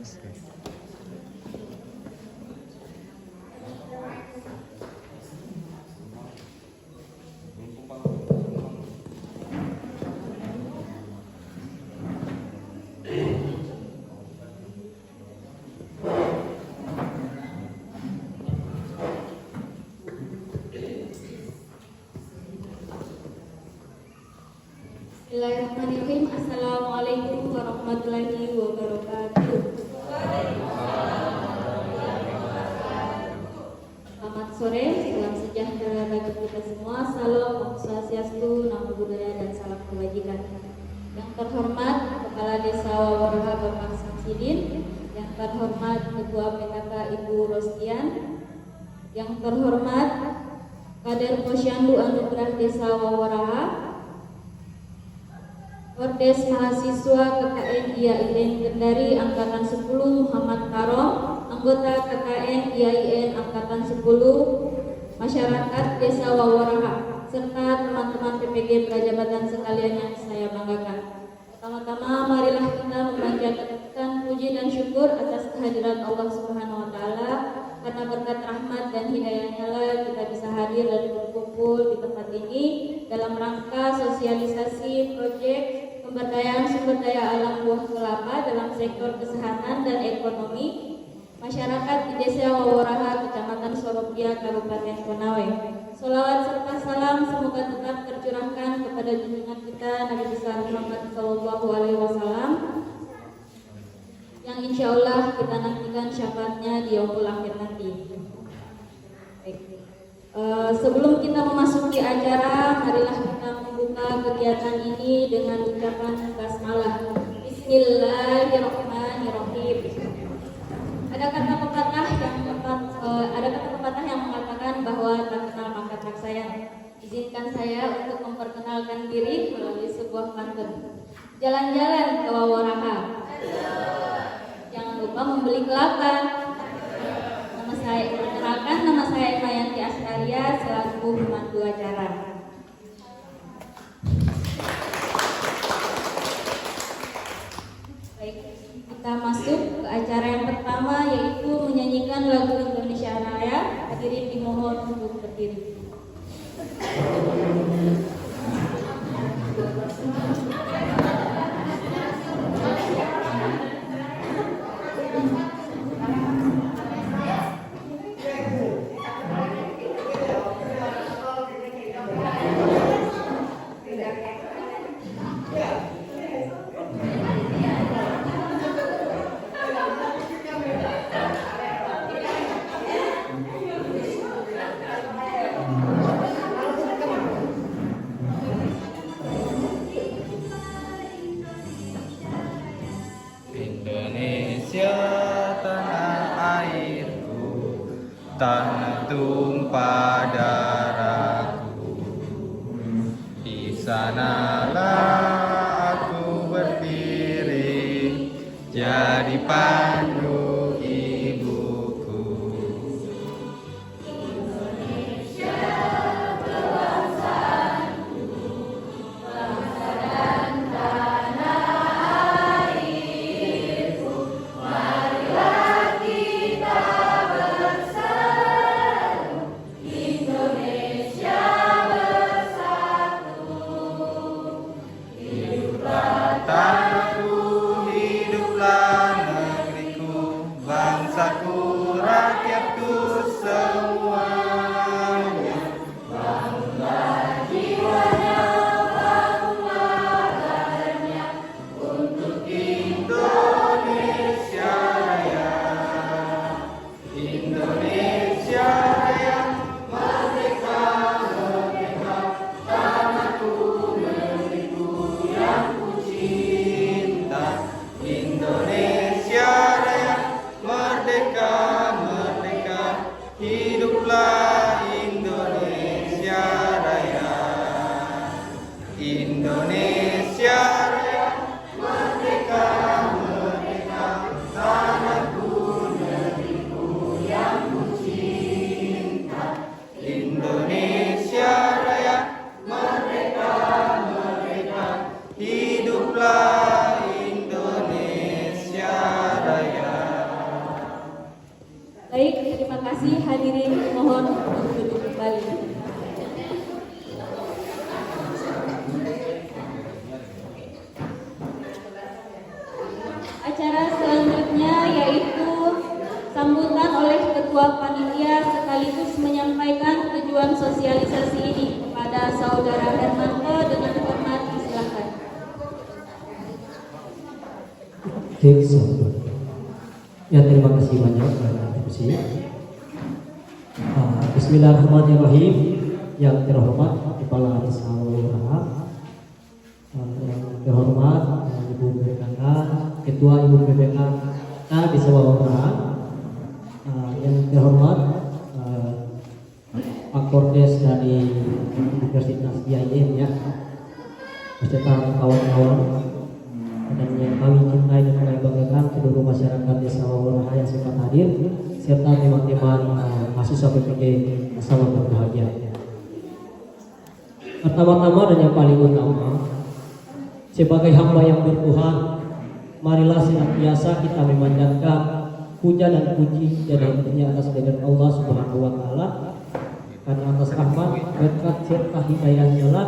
Bismillahirrahmanirrahim. Assalamualaikum warahmatullahi wabarakatuh. Selamat sore, salam sejahtera bagi kita semua. Salam Om Swastiastu, Namo Buddhaya dan salam kebajikan. Yang terhormat Kepala Desa Wawaraha Bapak Samsidin, yang terhormat Ketua PKK Ibu Rostian, yang terhormat Kader Posyandu Anugerah Desa Wawaraha, Ordes Mahasiswa KKN IAIN Kendari Angkatan 10 Muhammad Karom, anggota KKN IAIN Angkatan 10, masyarakat Desa Wawaraha, serta teman-teman PPG Prajabatan sekalian yang saya banggakan. Pertama-tama marilah kita memanjatkan puji dan syukur atas kehadiran Allah Subhanahu wa taala, karena berkat rahmat dan hidayahnya lah kita bisa hadir dan berkumpul di tempat ini dalam rangka sosialisasi proyek pemberdayaan sumber daya alam buah kelapa dalam sektor kesehatan dan ekonomi masyarakat di Desa Wawaraha, Kecamatan Sorobia, Kabupaten Konawe. Sholawat serta salam semoga tetap tercurahkan kepada junjungan kita Nabi besar Muhammad SAW, yang insya Allah kita nantikan syafaatnya di yaumul akhir nanti. Baik. Sebelum kita memasuki acara, marilah kita membuka kegiatan ini dengan ucapan basmalah. Bismillahirrahmanirrahim. Ada kata pepatah yang mengatakan bahwa tak kenal maka tak sayang. Izinkan saya untuk memperkenalkan diri melalui sebuah pantun. Jalan-jalan ke Wawaraha, jangan lupa membeli kelapa. Nama saya Mayanti Astaria selaku pemandu acara. Baik, kita masuk ke acara yang pertama, yaitu menyanyikan lagu Indonesia Raya. Hadirin dimohon untuk berdiri. Tanah tumpah darahku, di sanalah aku berdiri, jadi pandu ibuku. Indonesia bangsaku, bangsa dan tanah airku, marilah kita Indonesia bersatu. bantuan sosialisasi ini kepada Saudara Hermanto dengan hormat disilakan. Ya, terima kasih banyak Pak Kursi. Bismillahirrahmanirrahim. Yang terhormat Kepala Desa Wawaraha, yang terhormat Ibu BPK, Ketua Ibu BPK Desa Wawaraha, yang terhormat Pak Kordes dari Universitas IAIN ya, beserta kawan-kawan dan yang kami cintai dan kami banggakan seluruh masyarakat Desa Wawaraha yang sempat hadir, serta teman-teman mahasiswa PPG sama berbahagia. Pertama-tama dan yang paling utama, sebagai hamba yang bertuhan, marilah senantiasa kita memanjatkan puja dan puji dan hanya atas kehadirat Allah Subhanahu wa taala, karena atas rahmat, berkat serta hidayahnya lah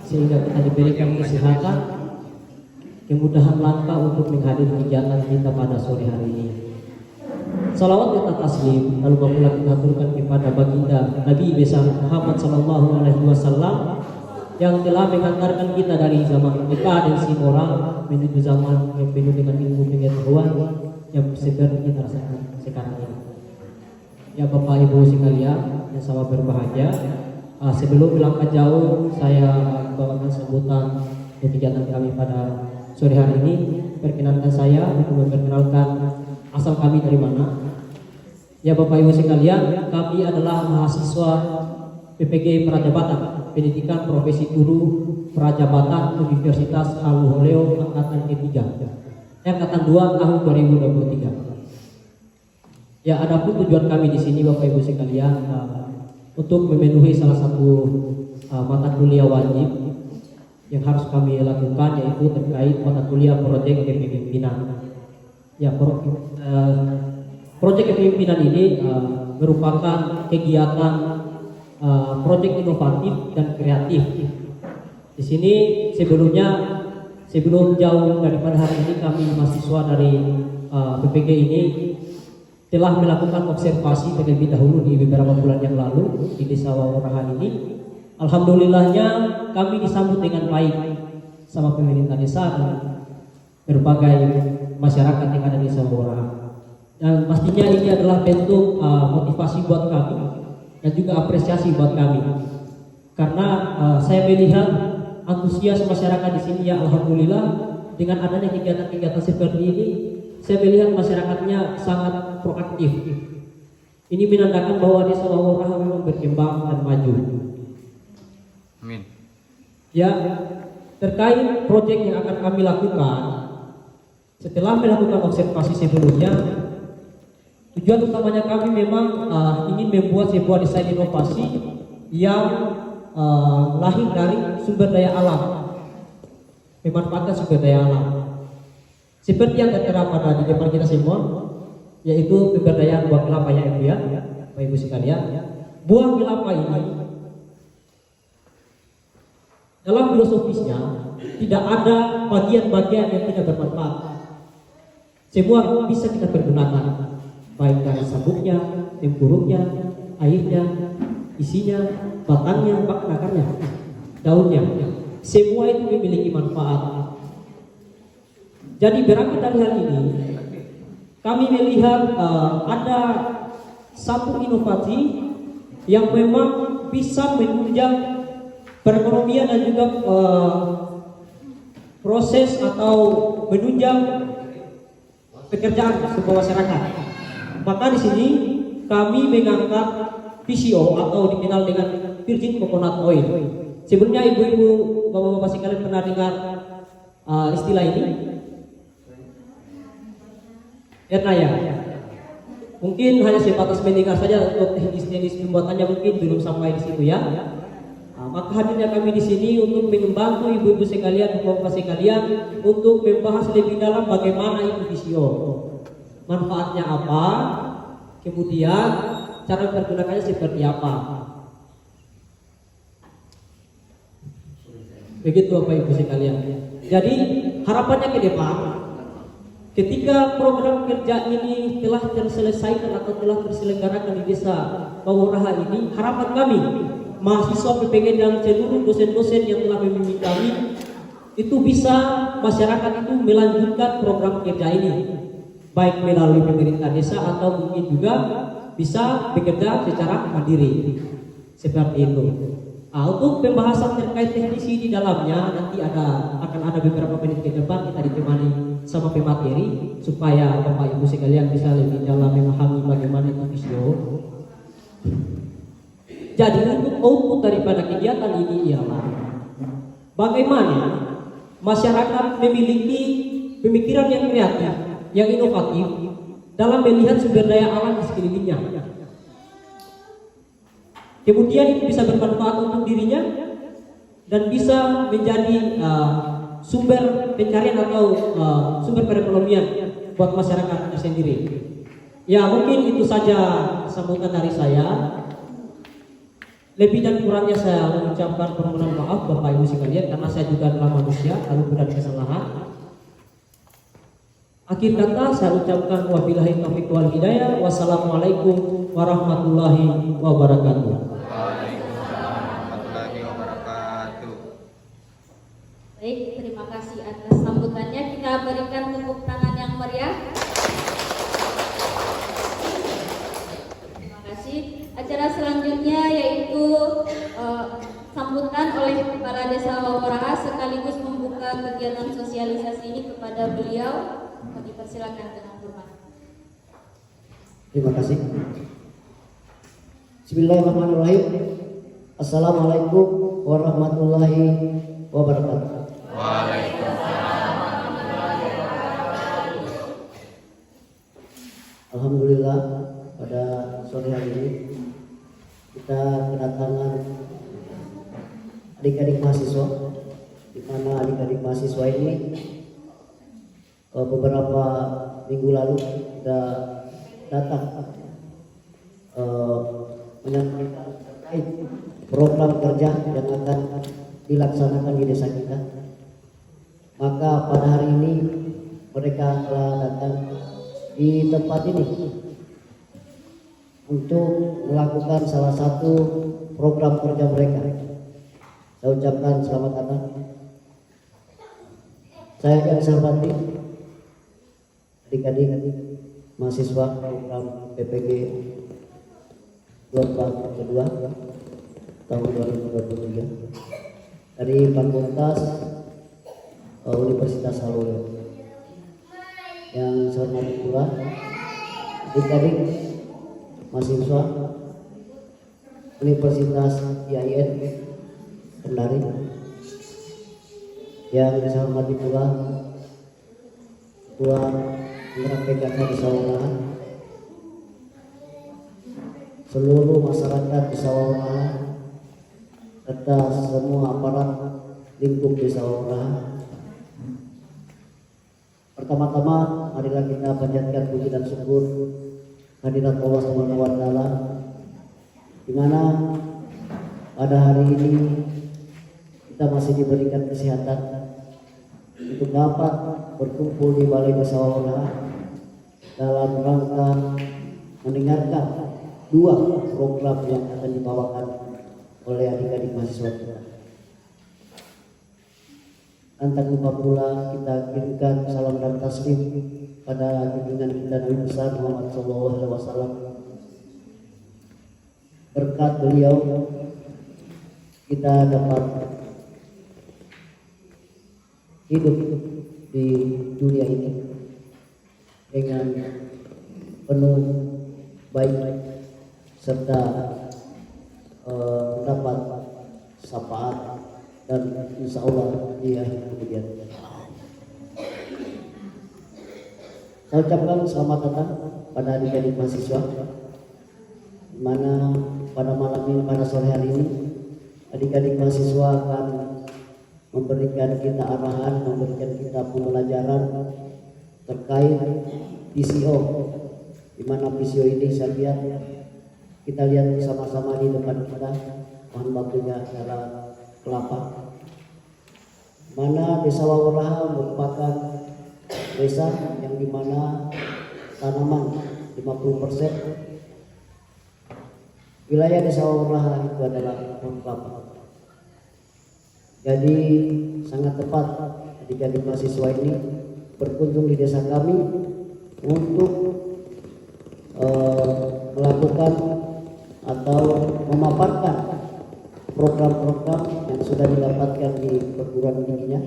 sehingga kita diberikan kesehatan, kemudahan langkah untuk menghadiri kegiatan kita pada sore hari ini. Salawat dan taslim lalu pula kita aturkan kepada baginda Nabi besar Muhammad sallallahu alaihi wasallam yang telah mengantarkan kita dari zaman dekadensi moral menuju zaman yang penuh dengan ilmu pengetahuan yang seperti kita rasakan sekarang ini. Ya Bapak Ibu sekalian yang sama berbahagia, sebelum melangkah jauh saya bawakan sambutan untuk kegiatan kami pada sore hari ini. Perkenankan saya untuk memperkenalkan asal kami dari mana. Ya Bapak Ibu sekalian, kami adalah mahasiswa PPG Prajabatan, Pendidikan Profesi Guru Prajabatan Universitas Haluoleo angkatan ketiga, angkatan 2 tahun 2023. Ya, adapun tujuan kami di sini Bapak Ibu sekalian untuk memenuhi salah satu mata kuliah wajib yang harus kami lakukan, yaitu terkait mata kuliah proyek kepemimpinan. Ya, proyek kepemimpinan ini merupakan kegiatan proyek inovatif dan kreatif. Di sini sebelum jauh daripada hari ini kami mahasiswa dari PPG ini telah melakukan observasi terlebih dahulu di beberapa bulan yang lalu di Desa Wawaraha ini. Alhamdulillahnya kami disambut dengan baik sama pemerintah desa dan berbagai masyarakat yang ada di Desa Wawaraha. Dan pastinya ini adalah bentuk motivasi buat kami dan juga apresiasi buat kami, karena saya melihat antusias masyarakat di sini. Ya alhamdulillah, dengan adanya kegiatan-kegiatan seperti ini, saya melihat masyarakatnya sangat proaktif. Ini menandakan bahwa Desa Wawaraha memang berkembang dan maju. Amin. Ya, terkait proyek yang akan kami lakukan, setelah melakukan observasi sebelumnya, tujuan utamanya kami memang ingin membuat sebuah desain inovasi yang lahir dari sumber daya alam, memanfaatkan sumber daya alam. Seperti yang tertera pada di depan kita semua, yaitu pemberdayaan buah kelapa ya Ibu ya, Bapak Ibu sekalian. Buah kelapa ini dalam filosofisnya tidak ada bagian-bagian yang tidak bermanfaat. Semua bisa kita pergunakan, baik dari sabuknya, tempurungnya, airnya, isinya, batangnya, bahkan akarnya, daunnya. Semua itu memiliki manfaat. Jadi berakar dari hal ini, kami melihat ada satu inovasi yang memang bisa menunjang perekonomian dan juga proses atau menunjang pekerjaan sebuah masyarakat. Maka di sini kami mengangkat VCO atau dikenal dengan virgin coconut oil. Sebelumnya ibu-ibu, bapak-bapak sekalian pernah dengar istilah ini? Ya. Mungkin hanya sebatas mendengar saja, untuk teknis-teknis pembuatannya mungkin belum sampai di situ ya. Maka hadirnya kami di sini untuk membantu ibu-ibu sekalian, bapak-bapak sekalian untuk membahas lebih dalam bagaimana itu VCO, manfaatnya apa, kemudian cara pergunakannya seperti apa. Begitu Bapak Ibu sekalian. Jadi harapannya ke depan, ketika program kerja ini telah terselesaikan atau telah terselenggarakan di Desa Wawaraha ini, harapan kami mahasiswa PPG dan seluruh dosen-dosen yang telah membimbing kami itu bisa masyarakat itu melanjutkan program kerja ini, baik melalui pemerintah desa atau mungkin juga bisa bekerja secara mandiri seperti itu. Untuk pembahasan terkait teknisi di dalamnya nanti akan ada beberapa menit ke depan kita ditemani sama pemateri supaya Bapak Ibu sekalian bisa lebih dalam memahami bagaimana itu visio. Jadi untuk output daripada kegiatan ini ialah bagaimana masyarakat memiliki pemikiran yang kreatif, yang inovatif dalam melihat sumber daya alam di sekelilingnya. Kemudian itu bisa bermanfaat untuk dirinya dan bisa menjadi sumber pencarian atau sumber perekonomian buat masyarakat sendiri. Ya mungkin itu saja sambutan dari saya. Lebih dan kurangnya saya mengucapkan permohonan maaf Bapak Ibu sekalian karena saya juga adalah manusia lalu dan kesalahan. Akhir kata saya ucapkan wabillahi taufiq wal hidayah. Wassalamualaikum warahmatullahi wabarakatuh. Baik, terima kasih atas sambutannya. Kita berikan tepuk tangan yang meriah. Terima kasih. Acara selanjutnya yaitu sambutan oleh Kepala Desa Waworaha sekaligus membuka kegiatan sosialisasi ini kepada beliau. Kami persilakan dengan hormat. Terima kasih. Bismillahirrahmanirrahim. Assalamualaikum warahmatullahi wabarakatuh. Alhamdulillah pada sore hari ini kita kedatangan adik-adik mahasiswa, di mana adik-adik mahasiswa ini beberapa minggu lalu sudah datang menyampaikan terkait program kerja yang akan dilaksanakan di desa kita. Maka pada hari ini mereka telah datang di tempat ini untuk melakukan salah satu program kerja mereka. Saya ucapkan selamat datang. Saya yang saya hormati adik-adik mahasiswa program PPG gelombang kedua tahun 2023 dari Fakultas Universitas Halolo. Yang saya hormati pula adik-adik mahasiswa Universitas IAIN Kendari. Yang saya hormati pula Ketua Penggerak PKK Desa Waworaha, seluruh masyarakat Desa Waworaha, serta semua aparat lingkup Desa Waworaha. Pertama-tama marilah kita panjatkan puji dan syukur hadirat Allah Subhanahu wa taala, di mana pada hari ini kita masih diberikan kesehatan untuk dapat berkumpul di Balai Desa Waworaha dalam rangka mendengarkan dua program yang akan dibawakan oleh adik-adik mahasiswa kita. Tanpa lupa pula kita kirimkan salam dan taslim pada junjungan kita Nabi besar Muhammad SAW. Berkat beliau kita dapat hidup di dunia ini dengan penuh baik serta mendapat syafaat dan insya Allah di akhir kemudian. Saya ucapkan selamat datang pada adik-adik mahasiswa, di mana pada malam ini, pada sore hari ini, adik-adik mahasiswa akan memberikan kita arahan, memberikan kita pembelajaran terkait PCO, di mana PCO ini saya lihat kita lihat bersama-sama di depan kita bahan bakunya adalah kelapa, mana Desa Waworaha merupakan desa yang dimana tanaman 50% wilayah Desa Wauraha itu adalah pohon kelapa. Jadi sangat tepat adik-adik mahasiswa ini berkunjung di desa kami untuk melakukan atau memaparkan program-program yang sudah didapatkan di perguruan tingginya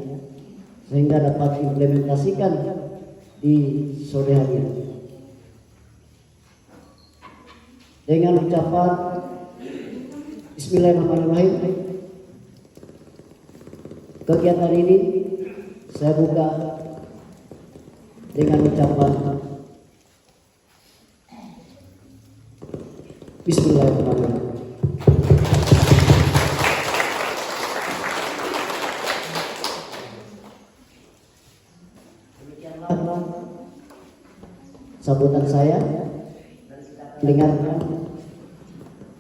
sehingga dapat diimplementasikan di sore hari ini. Dengan ucapan Bismillahirrahmanirrahim, kegiatan ini saya buka dengan ucapan Bismillahirrahmanirrahim. Demikianlah sambutan saya. Dengarkan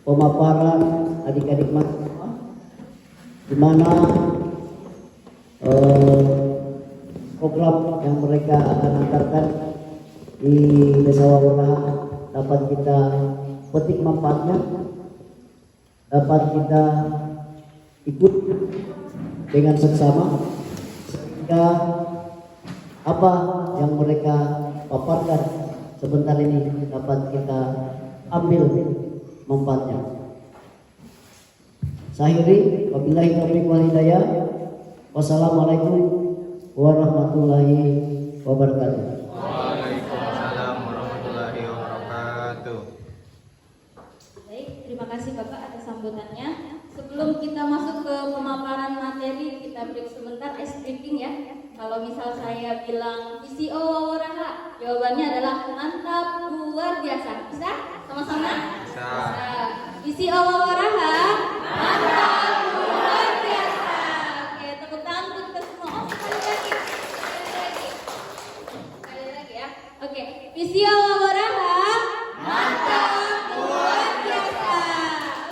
pemaparan adik-adik mahasiswa di mana program yang mereka akan antarkan di Desa Wauraha dapat kita petik manfaatnya, dapat kita ikut dengan seksama sehingga apa yang mereka paparkan sebentar ini dapat kita ambil manfaatnya. Sahiri, wabillahi taufiq wal hidayah. Wassalamualaikum warahmatullahi wabarakatuh. Waalaikumsalam warahmatullahi wabarakatuh. Baik, terima kasih Bapak atas sambutannya. Sebelum kita masuk ke pemaparan materi, kita break sebentar, ice breaking ya. Kalau misal saya bilang VCO Wauraha, jawabannya adalah mantap, luar biasa. Bisa? Sama-sama? Bisa. VCO Wauraha, mantap, luar biasa. Oke, tepuk tangan untuk kita semua. Oh, sekali lagi. Sekali lagi ya. Oke, VCO Wauraha, mantap, luar biasa.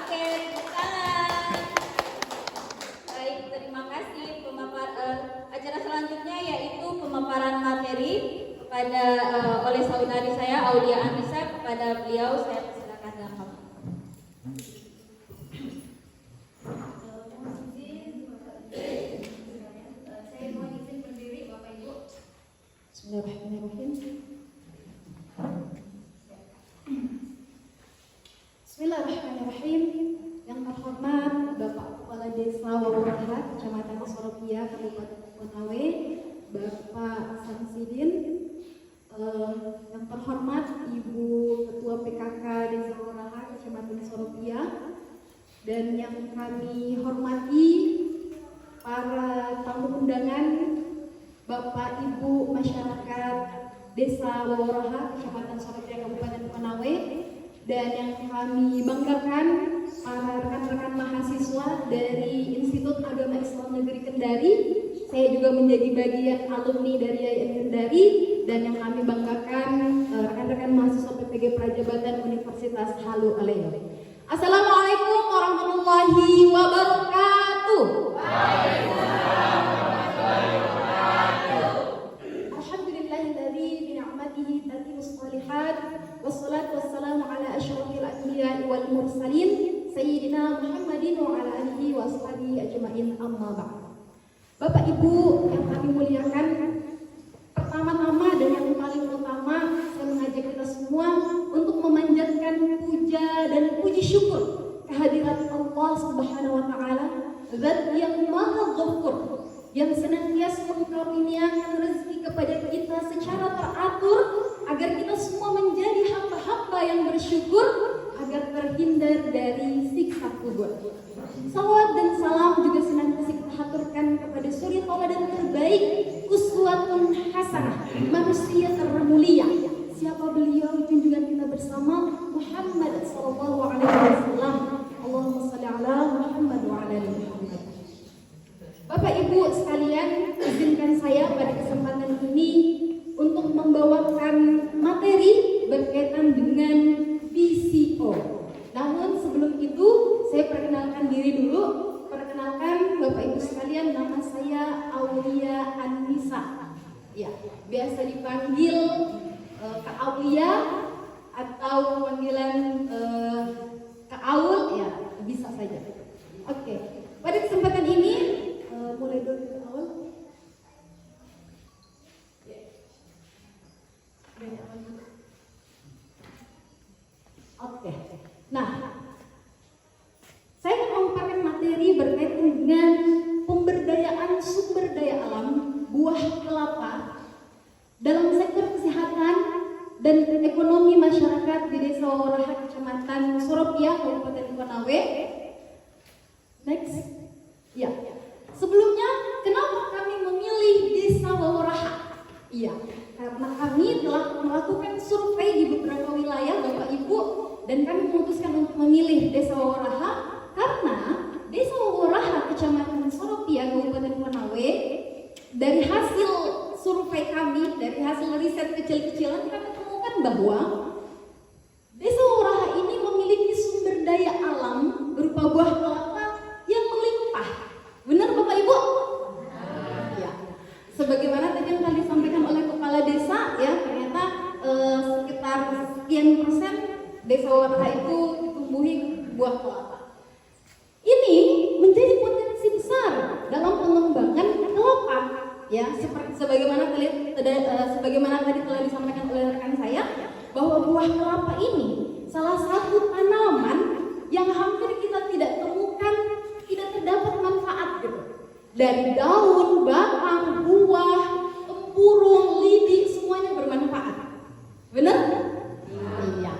Oke, tepuk tangan. Baik, terima kasih. Acara selanjutnya yaitu pemaparan materi kepada oleh saudari saya Aulia Anissa. Kepada beliau saya persilakan dalam hal. Saya mohon izin berdiri Bapak Ibu. Bismillahirrahmanirrahim. Bismillahirrahmanirrahim. Yang terhormat Bapak Kepala Desa Wauraha, Kecamatan Soropia, Kabupaten Konawe, Bapak Samsidin. Yang terhormat Ibu Ketua PKK Desa Wauraha, Kecamatan Soropia, dan yang kami hormati para tamu undangan, Bapak Ibu masyarakat Desa Wauraha, Kecamatan Soropia, Kabupaten Konawe, dan yang kami banggakan para rekan-rekan mahasiswa dari Institut Agama Islam Negeri Kendari. Saya juga menjadi bagian alumni dari IAIN Kendari, dan yang kami banggakan rekan-rekan mahasiswa PPG Prajabatan Universitas Halu Aleo. Assalamualaikum warahmatullahi wabarakatuh. Alhamdulillahilladzi bi ni'matihi tatimmus shalihat, wassalatu wassalamu ala asyrofil anbiya'i wal mursalin sayyidina Muhammadin wa ala alihi wa ashabihi ajmain, amma ba'd. Bapak Ibu yang kami muliakan, pertama-tama dan yang paling utama saya mengajak kita semua untuk memanjatkan puja dan puji syukur kehadirat Allah Subhanahu wa taala, Zat yang Maha Ghafur, yang senantiasa mengkaruniakan rezeki kepada kita secara teratur agar kita semua menjadi hamba-hamba yang bersyukur agar terhindar dari siksa kubur. Salawat dan salam juga senantiasa kita haturkan kepada suri tauladan terbaik, uswatun hasanah, manusia termulia. Siapa beliau? Junjungan kita bersama Muhammad sallallahu alaihi wasallam. Allahumma shalli ala Muhammad wa ala ali Muhammad. Bapak Ibu sekalian, izinkan saya pada kesempatan ini untuk membawakan materi berkaitan dengan VCO. Namun sebelum itu saya perkenalkan diri dulu. Perkenalkan Bapak Ibu sekalian, nama saya Aulia Anissa. Ya, biasa dipanggil Kak Aulia atau panggilan Kak Kak Aul, ya bisa saja. Oke, pada kesempatan ini mulai dulu Kak Aul. Oke, nah saya mau memaparkan materi berkaitan dengan pemberdayaan sumber daya alam buah kelapa dalam sektor kesehatan dan ekonomi masyarakat di Desa Waworaha, Kecamatan Soropia, Kabupaten Konawe. Next, ya. Sebelumnya, kenapa kami memilih Desa Waworaha? Iya, karena kami telah melakukan survei di beberapa wilayah, Bapak Ibu, dan kami memutuskan untuk memilih Desa Waworaha karena Desa Waworaha, Kecamatan Soropia, Kabupaten Konawe, dari hasil survei kami, dari hasil riset kecil-kecilan, kami temukan bahwa Desa Waworaha ini memiliki sumber daya alam berupa buah kelapa yang melimpah. Benar Bapak Ibu? Ya. Sebagaimana tadi yang tadi disampaikan oleh Kepala Desa, ya ternyata sekitar sekian persen Desa Waworaha itu ditumbuhi buah kelapa. Ini menjadi potensi besar dalam pengembangan kelapa, ya seperti sebagaimana tadi telah disampaikan oleh rekan saya bahwa buah kelapa ini salah satu tanaman yang hampir kita tidak temukan, tidak terdapat manfaat gitu. Dari daun, batang, buah, tempurung, lidi semuanya bermanfaat. Benar? Iya.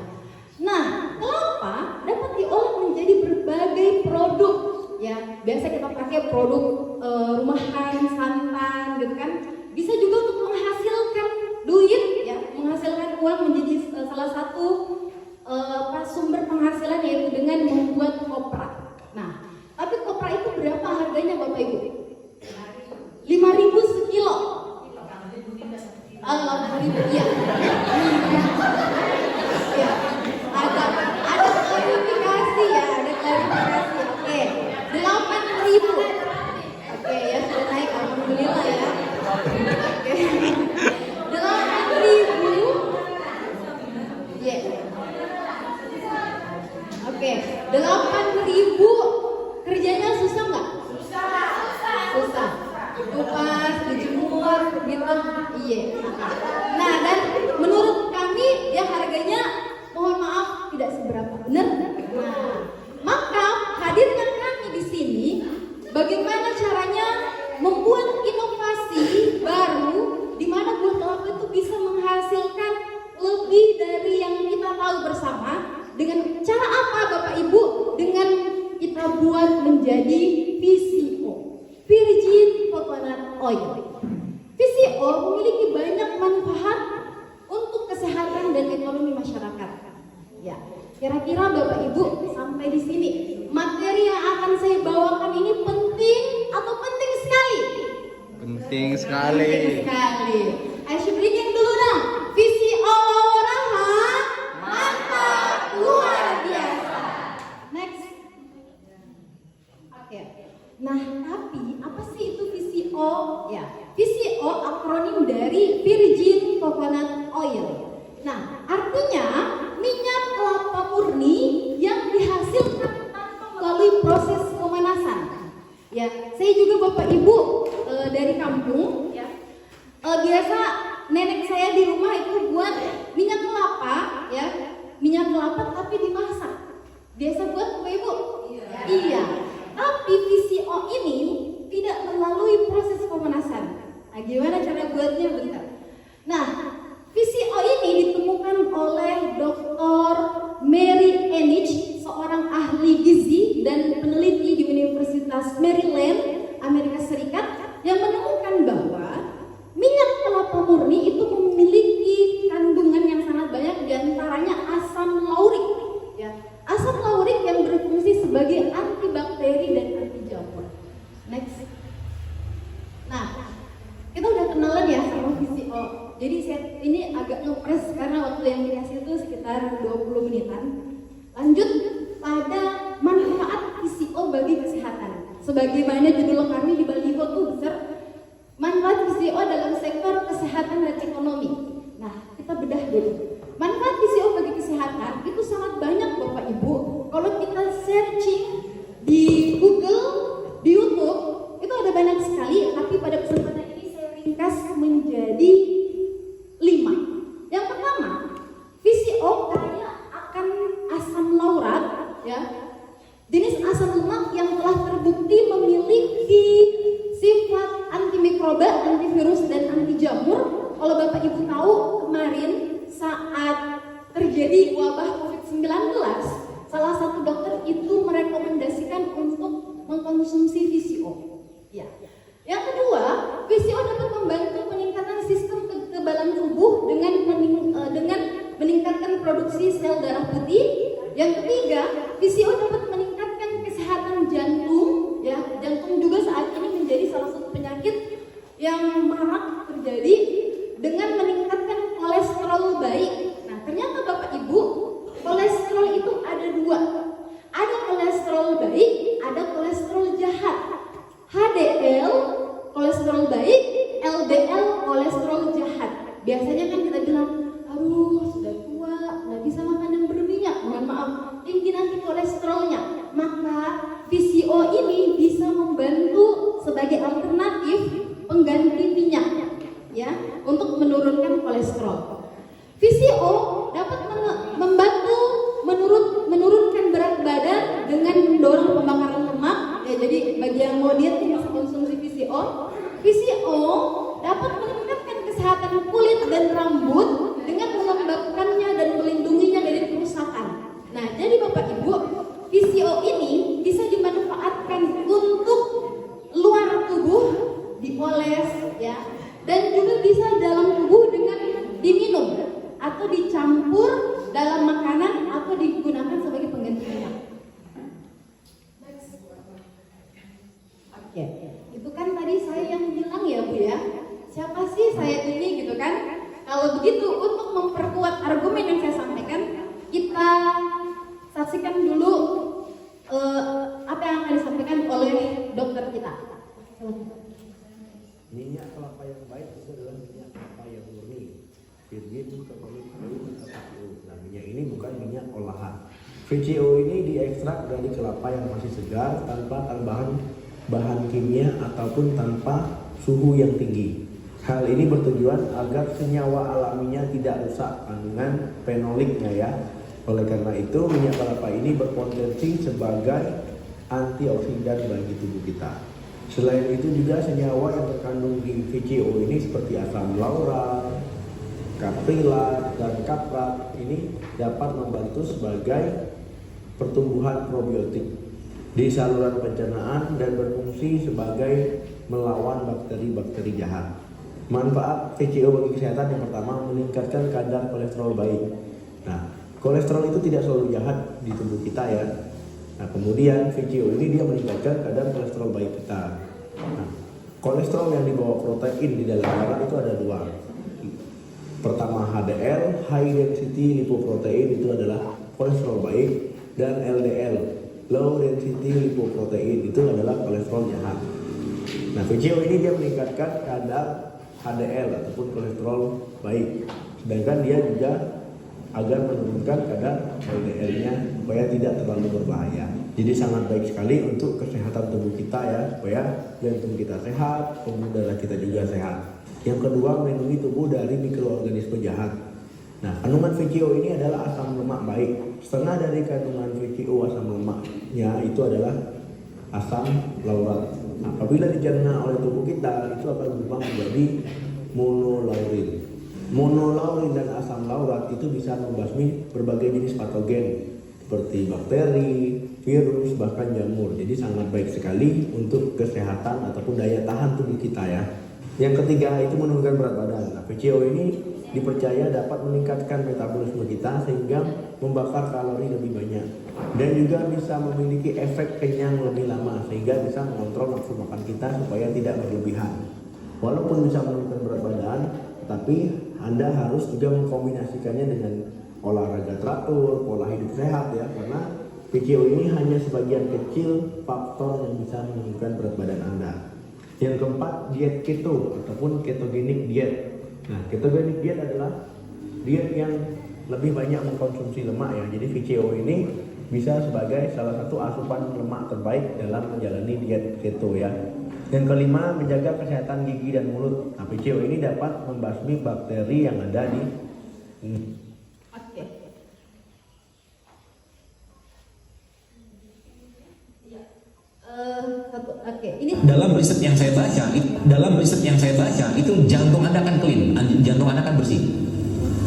Nah, kelapa dapat diolah menjadi berbagai produk. Ya, biasa kita pakai produk rumahan, santan, gitu kan. Bisa juga untuk menghasilkan duit, ya, menghasilkan uang menjadi salah satu sumber penghasilan yaitu dengan membuat kopra. Nah, tapi kopra itu berapa harganya Bapak Ibu? 5.000 sekilo. 8.000, iya. Ya, ada klarifikasi ya, ada klarifikasi. Oke, 8.000. Oke, ya sudah naik, alhamdulillah ya. Oke, 8.000. Ya. Oke, 8.000. Kerjanya susah nggak? Susah. Kupas, dijemur, gitu. Iya. Nah, dan menurut kami ya harganya mohon maaf tidak seberapa, benar? Nah, maka hadirnya kami di sini bagaimana caranya membuat inovasi baru di mana buah kelapa itu bisa menghasilkan lebih dari yang kita tahu bersama. Dengan cara apa Bapak Ibu? Dengan kita buat menjadi VCO, Virgin Coconut Oil. VCO memiliki banyak manfaat untuk kesehatan dan ekonomi masyarakat. Ya, kira-kira Bapak Ibu sampai di sini materi yang akan saya bawakan ini penting atau penting sekali? Penting sekali. Penting sekali. Ayo breaking dulu dong. VCO Waworaha mantap luar biasa. Next. Oke. Nah, tapi apa sih itu VCO? Ya, VCO akronim dari Virgin Coconut Oil. Nah, artinya minyak kelapa murni yang dihasilkan tanpa melalui proses pemanasan. Ya, saya juga Bapak Ibu dari kampung, ya. Biasa nenek saya di rumah itu buat minyak kelapa, ya, minyak kelapa tapi dimasak. Biasa buat Bapak Ibu? Iya. Tapi VCO ini tidak melalui proses pemanasan. Nah, gimana cara buatnya bentar? Nah, VCO ini ditemukan oleh Dr. Mary Enich, seorang ahli gizi dan peneliti di Universitas Maryland, Amerika Serikat, yang menemukan bahwa minyak kelapa murni itu memiliki kandungan yang sangat banyak, diantaranya asam laurik. Ya, asam laurik yang berfungsi sebagai antibakteri dan anti jamur. Next. Nah, kita udah kenalan ya sama VCO. Jadi ini agak ngepres karena waktu yang dikasih itu sekitar 20 menitan. Lanjut pada manfaat VCO bagi kesehatan. Sebagaimana judul kami di Baliho tuh besar, manfaat VCO dalam sektor kesehatan dan ekonomi. Nah, kita bedah dulu. Manfaat VCO bagi kesehatan itu sangat banyak Bapak Ibu. Kalau kita wabah COVID-19, salah satu dokter itu merekomendasikan untuk mengkonsumsi VCO. Ya. Yang kedua, VCO dapat membantu peningkatan sistem kekebalan tubuh dengan meningkatkan produksi sel darah putih. Yang ketiga, VCO dapat meningkatkan kesehatan jantung. Ya, jantung juga saat ini menjadi salah satu penyakit yang marak terjadi dengan meningkatkan kolesterol baik. Nah, ternyata Bapak Ibu, kolesterol itu ada dua. Ada kolesterol baik, ada kolesterol jahat. HDL kolesterol baik, LDL kolesterol jahat. Biasanya kan kita bilang, aduh sudah tua, nggak bisa makan yang berminyak, mohon maaf, tinggi nanti kolesterolnya. Maka VCO ini bisa membantu sebagai alternatif pengganti minyak, ya, untuk menurunkan kolesterol. VCO dapat membantu menurunkan berat badan dengan mendorong pembakaran lemak. Ya, jadi bagi yang mau diet bisa konsumsi VCO. VCO dapat meningkatkan kesehatan kulit dan rambut dengan melembabkannya dan melindunginya dari kerusakan. Nah, jadi Bapak Ibu, VCO ini bisa dimanfaatkan untuk luar tubuh, dioles, ya, dan juga bisa dalam tubuh dengan diminum atau dicampur dalam makanan atau digunakan sebagai pengganti minyak. Oke, itu kan tadi saya yang bilang ya Bu ya, siapa sih saya ini gitu kan. Kalau begitu, untuk memperkuat argumen yang saya sampaikan, kita saksikan dulu apa yang akan disampaikan oleh dokter kita. Minyak kelapa yang baik itu adalah minyak kelapa yang murni, virgin coconut oil atau VCO. Nah, minyak ini bukan minyak olahan. VCO ini diekstrak dari kelapa yang masih segar tanpa tambahan bahan kimia ataupun tanpa suhu yang tinggi. Hal ini bertujuan agar senyawa alaminya tidak rusak kandungan fenoliknya ya. Oleh karena itu, minyak kelapa ini berpotensi sebagai antioksidan bagi tubuh kita. Selain itu juga senyawa yang terkandung di VCO ini seperti asam laurat, kaprilat, dan kaprat ini dapat membantu sebagai pertumbuhan probiotik di saluran pencernaan dan berfungsi sebagai melawan bakteri-bakteri jahat. Manfaat VCO bagi kesehatan yang pertama, meningkatkan kadar kolesterol baik. Nah, kolesterol itu tidak selalu jahat di tubuh kita ya. Nah, kemudian VCO ini dia meningkatkan kadar kolesterol baik kita. Nah, kolesterol yang dibawa protein di dalam darah itu ada dua. Pertama HDL, high density lipoprotein, itu adalah kolesterol baik, dan LDL, low density lipoprotein, itu adalah kolesterol jahat. Nah, VCO ini dia meningkatkan kadar HDL ataupun kolesterol baik, sedangkan dia juga agar menurunkan kadar LDL-nya supaya tidak terlalu berbahaya. Jadi sangat baik sekali untuk kesehatan tubuh kita ya, supaya jantung kita sehat, pembuluh darah kita juga sehat. Yang kedua, melindungi tubuh dari mikroorganisme jahat. Nah, kandungan VCO ini adalah asam lemak baik. Setengah dari kandungan VCO asam lemaknya itu adalah asam laurat. Nah, apabila dicerna oleh tubuh kita, itu akan berubah menjadi monolaurin. Monolaurin dan asam laurat itu bisa membasmi berbagai jenis patogen seperti bakteri, virus, bahkan jamur. Jadi sangat baik sekali untuk kesehatan ataupun daya tahan tubuh kita ya. Yang ketiga itu menurunkan berat badan. Nah, VCO ini dipercaya dapat meningkatkan metabolisme kita sehingga membakar kalori lebih banyak, dan juga bisa memiliki efek kenyang lebih lama sehingga bisa mengontrol nafsu makan kita supaya tidak berlebihan. Walaupun bisa menurunkan berat badan, tapi Anda harus juga mengkombinasikannya dengan olahraga teratur, pola hidup sehat ya, karena VCO ini hanya sebagian kecil faktor yang bisa menurunkan berat badan Anda. Yang keempat, diet keto ataupun ketogenic diet. Nah, ketogenic diet adalah diet yang lebih banyak mengkonsumsi lemak ya. Jadi VCO ini bisa sebagai salah satu asupan lemak terbaik dalam menjalani diet keto ya. Yang kelima, menjaga kesehatan gigi dan mulut. Nah, VCO ini dapat membasmi bakteri yang ada di Ini dalam riset yang saya baca itu jantung Anda akan clean, jantung Anda akan bersih.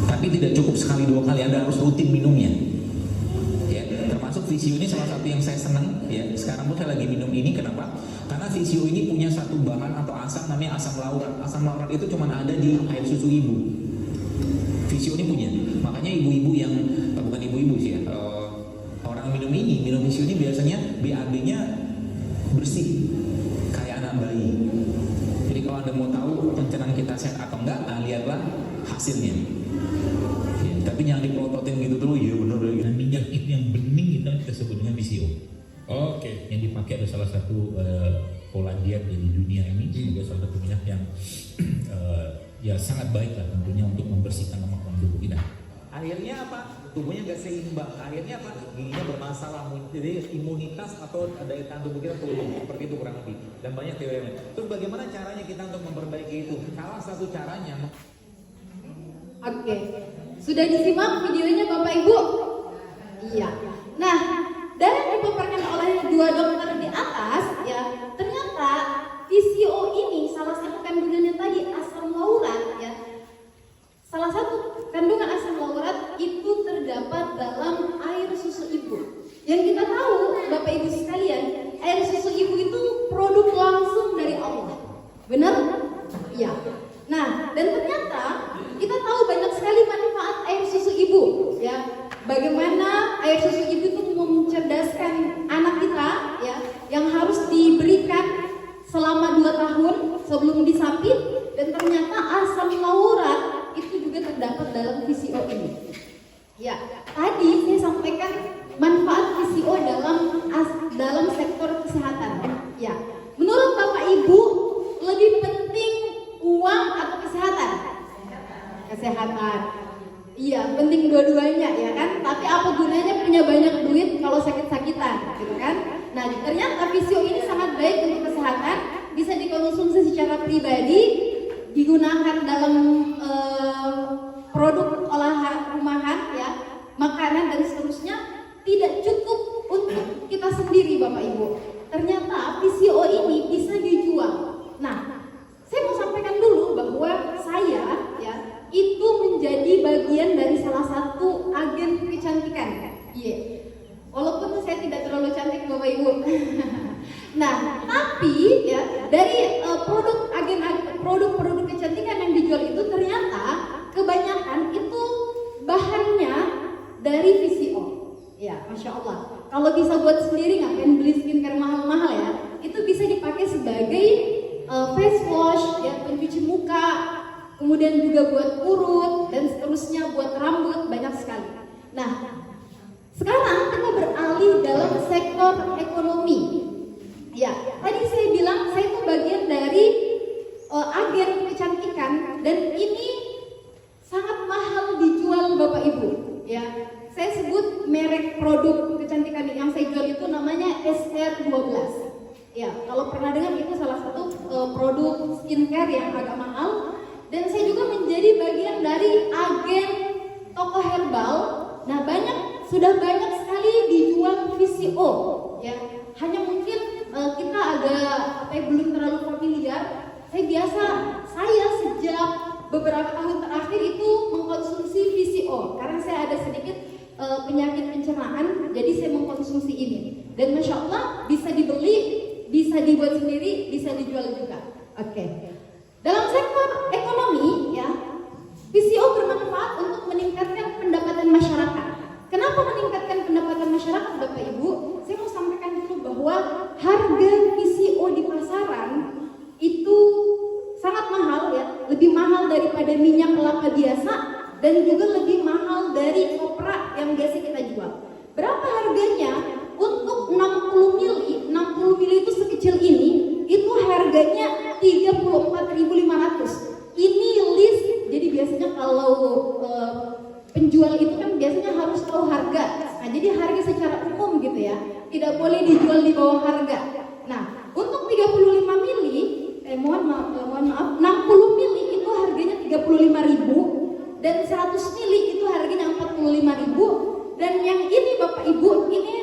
Tapi tidak cukup sekali 2 kali, Anda harus rutin minumnya. Ya, termasuk Visio ini salah satu yang saya senang. Ya, sekarang pun saya lagi minum ini. Kenapa? Karena Visio ini punya satu bahan atau asam namanya asam laurat. Asam laurat itu cuma ada di air susu ibu. Visio ini punya. Makanya ibu-ibu yang bukan ibu-ibu sih ya, orang minum Visio ini biasanya BAB-nya bersih kayak anak bayi. Jadi kalau Anda mau tahu pencernaan kita sehat atau enggak, lihatlah hasilnya. Ya, tapi jangan dipelototin gitu dulu, ya benar. Nah, minyak itu yang bening itu kita sebut dengan Visio. Oke. Yang dipakai adalah salah satu Polandia di dunia ini, juga salah satu minyak yang ya sangat baik lah tentunya untuk membersihkan lemak dalam tubuh kita. Akhirnya apa? Tubuhnya nggak seimbang. Akhirnya apa? Giginya bermasalah. Jadi imunitas atau daya tahan tubuh kita turun. Seperti itu kurang lebih. Dan banyak teori lain. Terus bagaimana caranya kita untuk memperbaiki itu? Salah satu caranya. Oke, sudah disimak videonya Bapak Ibu? Iya. Nah, dari yang dipaparkan oleh 2 dokter di atas, ya ternyata Visio ini salah satu kandungannya tadi asam laurat, ya. Salah satu kandungan asam laurat itu terdapat dalam air susu ibu. Yang kita tahu, Bapak Ibu sekalian, air susu ibu itu produk langsung dari Allah. Benar? Iya. Nah, dan ternyata kita tahu banyak sekali manfaat air susu ibu, ya. Bagaimana air susu ibu itu mencerdaskan anak kita, ya, yang harus diberikan selama 2 tahun sebelum disapit, dan ternyata asam laurat itu juga terdapat dalam Visio ini. Ya, tadi saya sampaikan manfaat Visio dalam sektor kesehatan. Ya, menurut Bapak Ibu lebih penting uang atau kesehatan? Kesehatan. Iya, penting dua-duanya ya kan. Tapi apa gunanya punya banyak duit kalau sakit-sakitan, gitu kan? Nah, ternyata Visio ini sangat baik untuk kesehatan, bisa dikonsumsi secara pribadi, digunakan dalam produk olahan rumahan, ya, makanan dan seterusnya. Tidak cukup untuk kita sendiri, Bapak Ibu. Ternyata Visio ini bisa dijual. Nah, saya mau sampaikan dulu bahwa saya, ya, itu menjadi bagian dari salah satu agen kecantikan. Iya. Walaupun saya tidak terlalu cantik, Bapak Ibu. Nah, tapi ya dari produk-produk kecantikan yang dijual itu ternyata kebanyakan itu bahannya dari Visio. Ya, Masya Allah. Kalau bisa buat sendiri ngapain beli skincare mahal-mahal ya? Itu bisa dipakai sebagai face wash, ya, pencuci muka, kemudian juga buat urut dan seterusnya, buat rambut, banyak sekali. Nah, sekarang kita beralih dalam sektor ekonomi. Ya, tadi saya bilang saya itu bagian dari agen kecantikan dan ini sangat mahal dijual Bapak Ibu. Ya, saya sebut merek produk kecantikan yang saya jual itu namanya SR12. Ya, kalau pernah dengar itu salah satu produk skincare yang agak mahal. Dan saya juga menjadi bagian dari agen toko herbal. Nah, sudah banyak sekali dijual Visio, ya. Hanya mungkin kita agak belum terlalu familiar. Saya sejak beberapa tahun terakhir itu mengkonsumsi Visio karena saya ada sedikit penyakit pencernaan, jadi saya mengkonsumsi ini. Dan Masya Allah bisa dibeli, bisa dibuat sendiri, bisa dijual juga. Oke. Dalam sektor ekonomi, ya, Visio bermanfaat untuk meningkatkan pendapatan masyarakat. Kenapa meningkatkan pendapatan masyarakat, Bapak Ibu? Saya mau sampaikan dulu bahwa harga Visio di pasaran itu sangat mahal, ya, lebih mahal daripada minyak kelapa biasa dan juga lebih mahal dari kopra yang biasa kita jual. Berapa harganya? Untuk 60 mili itu sekecil ini, itu harganya 34.500. Ini list, jadi biasanya kalau penjual itu kan biasanya harus tahu harga. Nah, jadi harga secara umum gitu ya, tidak boleh dijual di bawah harga. Nah, untuk 35 mili, mohon maaf, 60 mili itu harganya 35.000 dan 100 mili itu harganya 45.000 dan yang ini Bapak Ibu, ini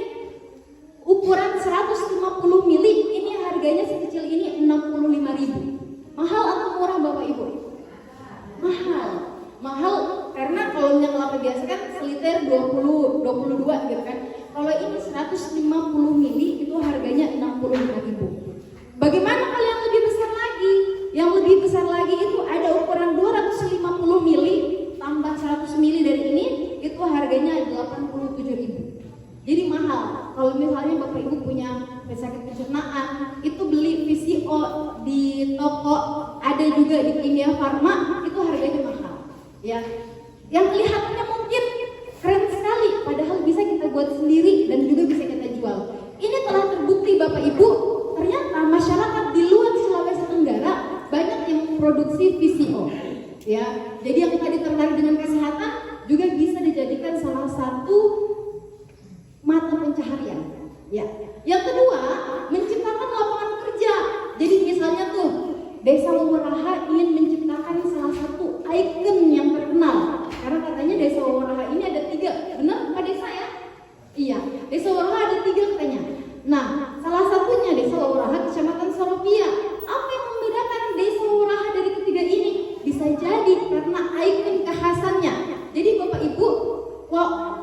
pencernaan itu beli VCO di toko, ada juga di Kimia Farma, itu harganya mahal. Ya, yang kelihatannya mungkin keren sekali, padahal bisa kita buat sendiri dan juga bisa kita jual. Ini telah terbukti Bapak Ibu, ternyata masyarakat di luar Sulawesi Tenggara banyak yang memproduksi VCO. Ya, jadi yang tadi tertarik dengan kesehatan juga bisa dijadikan salah satu mata pencaharian. Ya, yang kedua menciptakan lapangan kerja. Jadi misalnya tuh Desa Wawaraha ingin menciptakan salah satu ikon yang terkenal. Karena katanya Desa Wawaraha ini ada 3, benar Pak Desa ya? Iya, Desa Wawaraha ada 3 katanya. Nah, salah satunya Desa Wawaraha Kecamatan Soropia. Apa yang membedakan Desa Wawaraha dari ketiga ini? Bisa jadi karena ikon kekhasannya. Jadi Bapak Ibu,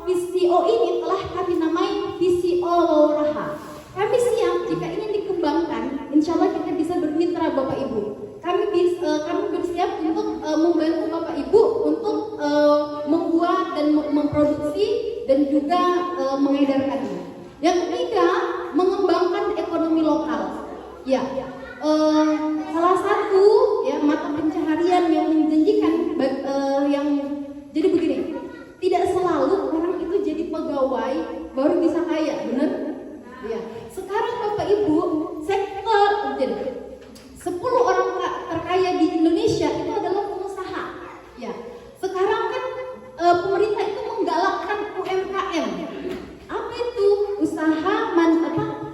VCO ini telah kami namai VCO Wawaraha. Kami siap jika ini dikembangkan, insya Allah kita bisa bermitra Bapak Ibu. Kami bersiap untuk membantu Bapak Ibu untuk membuat dan memproduksi dan juga mengedarkannya. Yang ketiga, mengembangkan ekonomi lokal. Ya, salah satu ya mata pencaharian yang menjanjikan yang jadi begini. Tidak selalu orang itu jadi pegawai baru bisa kaya, benar? Ya. Sekarang Bapak Ibu, sektor jadi 10 orang terkaya di Indonesia itu adalah pengusaha. Ya. Sekarang kan pemerintah itu menggalakkan UMKM. Apa itu?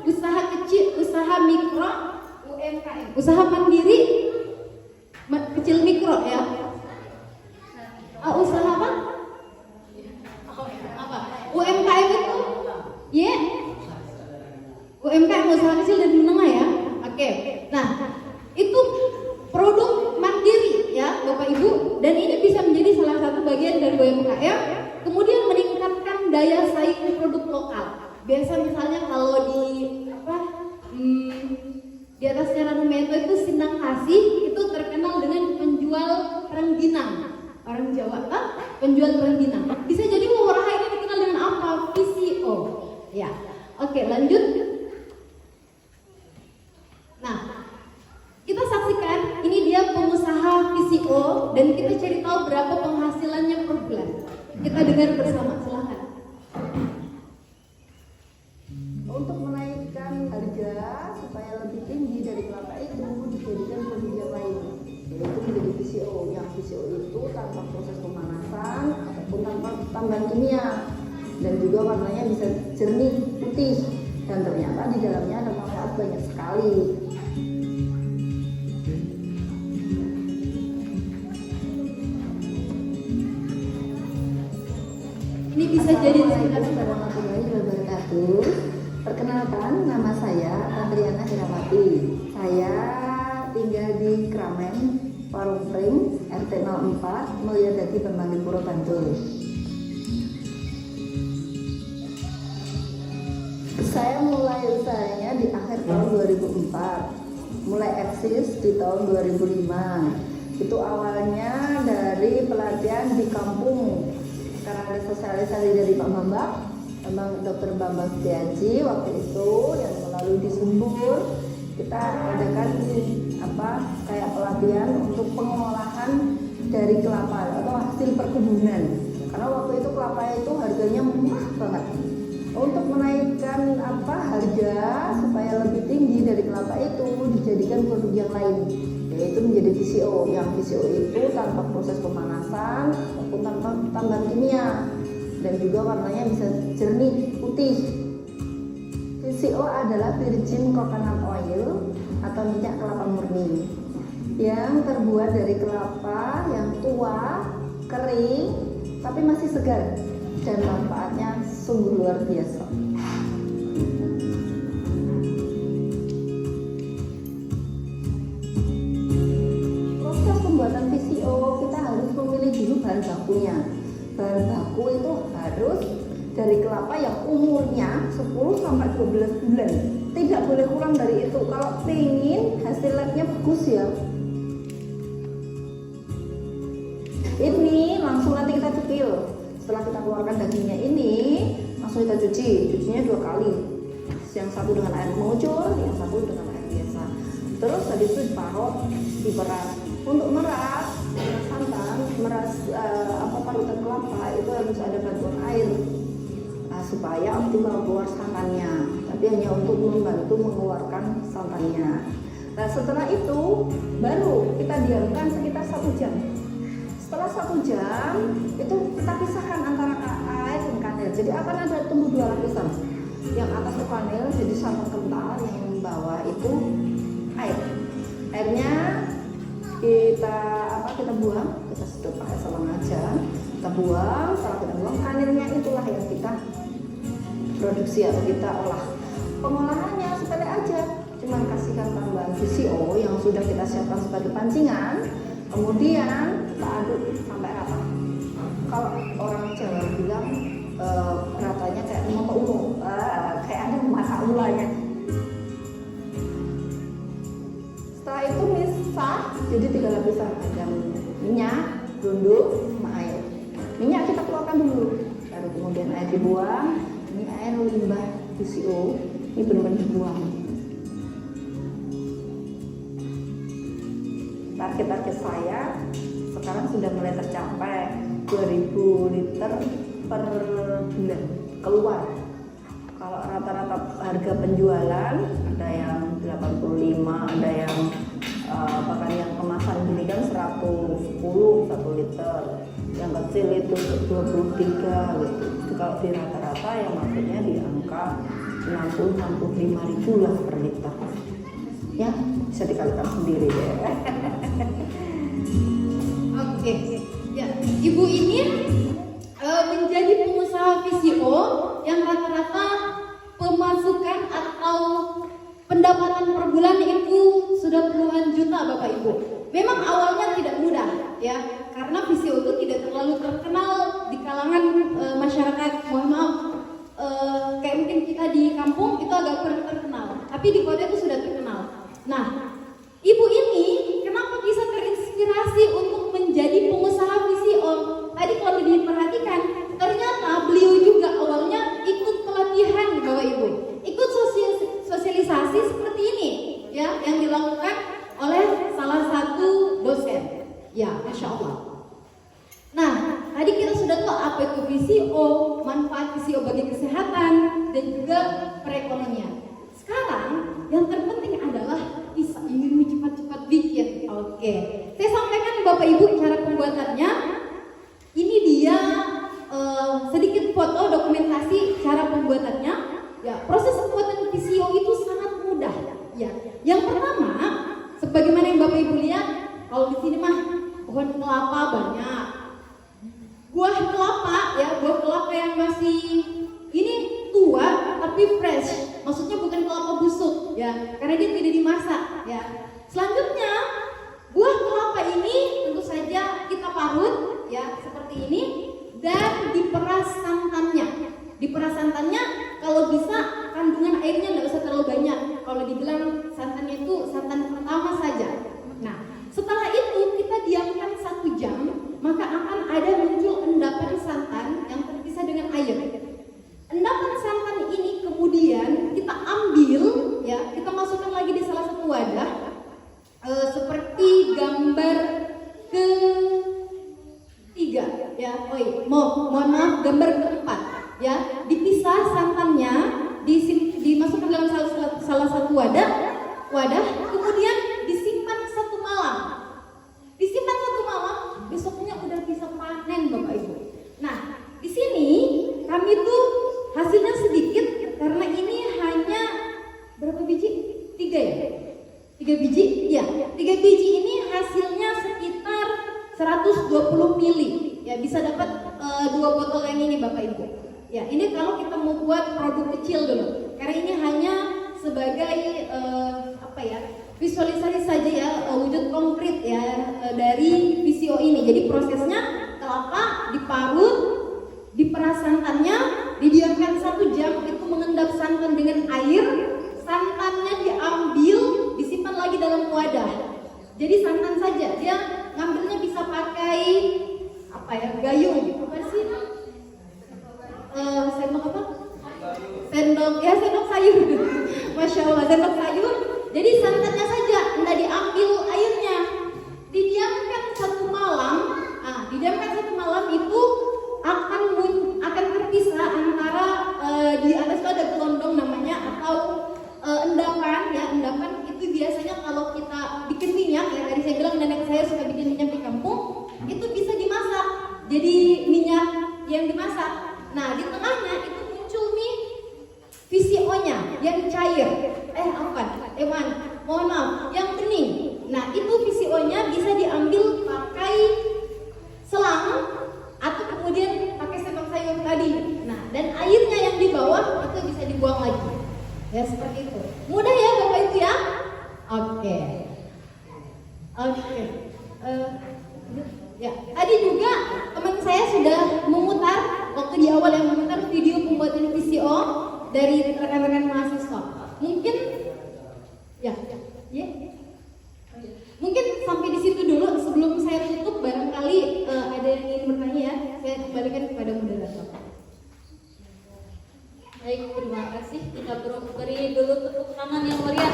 Usaha kecil, usaha mikro, UMKM. Usaha mandiri, kecil mikro ya. Usaha apa? UMKM itu ya, UMKM usaha kecil dan menengah ya. Oke. Nah, itu produk mandiri ya Bapak Ibu, dan ini bisa menjadi salah satu bagian dari UMKM. Kemudian meningkatkan daya saing produk lokal. Biasa misalnya kalau di atas Jalan Rumento itu Sindang Kasih itu terkenal dengan penjual rengginang. Orang Jawa penjual rengginang. Bisa jadi Wawaraha ini dikenal dengan apa? VCO. Ya. Oke, lanjut. Nah, kita saksikan ini dia pengusaha VCO dan kita cari tahu berapa penghasilannya per bulan. Kita dengar bersama, silakan. Untuk menaikkan harga supaya lebih tinggi dari kelapa itu dijadikan produk yang lain, yaitu menjadi VCO. Yang VCO itu tanpa proses pemanasan ataupun tanpa tambahan kimia, dan juga warnanya bisa jernih putih, dan ternyata di dalamnya ada manfaat banyak sekali. Ini bisa jadi Assalamualaikum warahmatullahi wabarakatuh. Perkenalkan, nama saya Andriana Herawati. Saya tinggal di Kramen, Parung Pring, RT 04, Mulyadadi, Pembangunpuro, Bantul. Saya mulai usahanya di akhir tahun 2004, mulai eksis di tahun 2005. Itu awalnya dari pelatihan di kampung, karena ada sosialisasi dari Pak Bambang, Dr. Bambang Setiaji waktu itu, yang melalui di Sumber kita adakan kayak pelatihan untuk pengolahan dari kelapa atau hasil perkebunan, karena waktu itu kelapa itu harganya murah banget. Untuk menaikkan harga supaya lebih tinggi dari kelapa itu dijadikan produk yang lain, yaitu menjadi VCO. Yang VCO itu tanpa proses pemanasan ataupun tanpa tambahan kimia, dan juga warnanya bisa jernih putih. VCO adalah virgin coconut oil atau minyak kelapa murni yang terbuat dari kelapa yang tua, kering, tapi masih segar, dan manfaatnya sungguh luar biasa. Proses pembuatan VCO kita harus memilih dulu bahan bakunya. Bahan baku itu harus dari kelapa yang umurnya 10 sampai 12 bulan. Tidak boleh kurang dari itu. Kalau pengen hasilnya bagus ya. Ini langsung nanti kita cekil. Setelah kita keluarkan dagingnya ini, langsung kita cuci. Cucinya 2 kali. yang satu dengan air mengucur, yang satu dengan air biasa. Terus habis itu diparut, diperas. Untuk meras santan, meras parutan kelapa itu harus ada bantuan air supaya optimal keluar santannya. Tapi hanya untuk membantu mengeluarkan santannya. Nah setelah itu baru kita diamkan sekitar 1 jam. Setelah 1 jam itu kita pisahkan antara air dan kanil. Jadi akan ada tumbuh 2 lapisan. Yang atas itu kanil, jadi santan kental. Yang bawah itu air. Airnya kita buang, kita sedot pakai selang aja. Kita buang, setelah kita buang kanilnya itulah yang kita produksi atau kita olah. Pengolahannya sepele aja. Cuma kasihkan tambahan VCO yang sudah kita siapkan sebagai pancingan, kemudian kita aduk sampai rata. Kalau orang Jawa bilang ratanya kayak mata ulo, kayak ada mata ulanya. Setelah itu misah jadi 3 lapisan, ada minyak, dunduk, sama air. Minyak kita keluarkan dulu, baru kemudian air dibuang. Ini air limbah VCO, ini benar-benar dibuang. Target saya sekarang sudah mulai tercapai 2000 liter per bulan keluar. Kalau rata-rata harga penjualan ada yang 85, ada yang bahkan yang kemasan gini kan 110 1 liter, yang kecil itu 23 gitu. Itu kalau di rata-rata yang maksudnya di angka 60-65 ribu lah per liter. Ya, bisa dikalikan sendiri ya. Oke, ya, ibu ini menjadi pengusaha VCO yang rata-rata pemasukan atau pendapatan per bulan itu sudah puluhan juta Bapak Ibu. Memang awalnya tidak mudah ya, karena VCO itu tidak terlalu terkenal di kalangan masyarakat. Mohon maaf, kayak mungkin kita di kampung itu agak kurang terkenal, tapi di kota itu sudah terkenal. Nah, ibu ini kenapa bisa terinspirasi untuk menjadi pengusaha VCO? Tadi kalau diperhatikan, ternyata beliau juga awalnya ikut pelatihan Bapak Ibu, ikut sosialisasi seperti ini ya, yang dilakukan oleh salah satu dosen. Ya, Masya Allah. Nah, tadi kita sudah tahu apa itu VCO, manfaat VCO bagi kesehatan dan juga perekonomian. Sekarang yang terpenting adalah bisa ingin cepat-cepat bikin. Oke, saya sampaikan Bapak Ibu cara pembuatannya. Ini dia sedikit foto dokumentasi cara pembuatannya. Ya, proses pembuatan VCO itu sangat mudah. Ya, yang pertama, sebagaimana yang Bapak Ibu lihat, kalau di sini mah pohon kelapa banyak, buah kelapa ya, buah kelapa yang masih ini tua tapi fresh, maksudnya bukan kelapa busuk ya, karena dia tidak dimasak ya. Selanjutnya buah kelapa ini tentu saja kita parut ya seperti ini dan diperas santannya. Diperas santannya kalau bisa kandungan airnya tidak usah terlalu banyak. Kalau dibilang santannya itu santan pertama saja. Nah, setelah itu kita diamkan 1 jam, maka akan ada muncul endapan santan yang terpisah dengan air. Endapan santan ini kemudian kita ambil ya, kita masukkan lagi di salah satu wadah seperti gambar ketiga ya. Mohon maaf, gambar keempat ya. Dipisah santannya, dimasukkan dalam salah satu wadah, kemudian disimpan 1 malam. Disimpan 1 malam, besoknya udah bisa panen Bapak Ibu. Nah, di sini kami tuh hasilnya sedikit karena ini hanya berapa biji? 3 ya? 3 biji? Iya, 3 biji ini hasilnya sekitar 120 mili. Ya, bisa dapat 2 botol yang ini Bapak Ibu. Ya, ini kalau kita mau buat produk kecil dulu. Karena ini hanya sebagai visualisasi saja ya, wujud konkret ya dari VCO ini. Jadi prosesnya kelapa diparut, diperas santannya, didiamkan 1 jam, itu mengendap santan dengan air, santannya diambil, disimpan lagi dalam wadah. Jadi santan saja, dia ngambilnya bisa pakai gayung, apa sih? Sendok apa? Sendok sayur. Masya Allah, zakat sayur. Jadi santannya saja, tidak diambil airnya, didiamkan satu malam. Didiamkan satu malam itu akan terpisah antara di atas itu ada gelondong namanya atau endapan ya. Endapan itu biasanya kalau kita bikin minyak ya, tadi saya bilang nenek saya suka bikin minyak di kampung, itu bisa dimasak jadi minyak yang dimasak. Nah di tengahnya itu muncul nih VCO-nya yang cair, mohon maaf, yang bening. Nah itu VCO-nya bisa diambil pakai selang atau kemudian pakai sendok sayur tadi. Nah dan airnya yang di bawah itu bisa dibuang lagi. Ya seperti itu. Mudah ya Bapak Ibu ya? Oke. Ya, tadi juga teman saya sudah memutar waktu di awal yang memutar video pembuatan VCO dari rekan-rekan mahasiswa. Mungkin mungkin sampai di situ dulu sebelum saya tutup. Barangkali ada yang ingin bertanya ya, saya kembalikan kepada moderator. Baik, terima kasih. Kita beri dulu tepuk tangan yang meriah.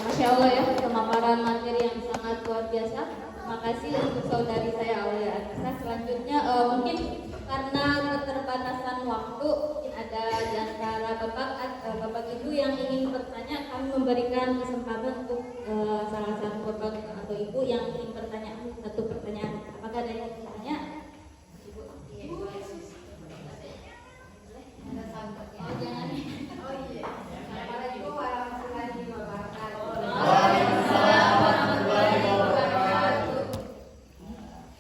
Masya Allah ya, pemaparan materi yang sangat luar biasa. Terima kasih untuk saudari saya Aulia Anissa. Selanjutnya mungkin karena keterbatasan waktu, mungkin ada di antara bapak ibu yang ingin bertanya, kami memberikan kesempatan untuk salah satu bapak atau ibu yang ingin bertanya satu pertanyaan. Apakah ada yang bertanya? Ibu. Oh jangan. Oh iya. Assalamualaikum warahmatullahi wabarakatuh. Waalaikumsalam warahmatullahi wabarakatuh.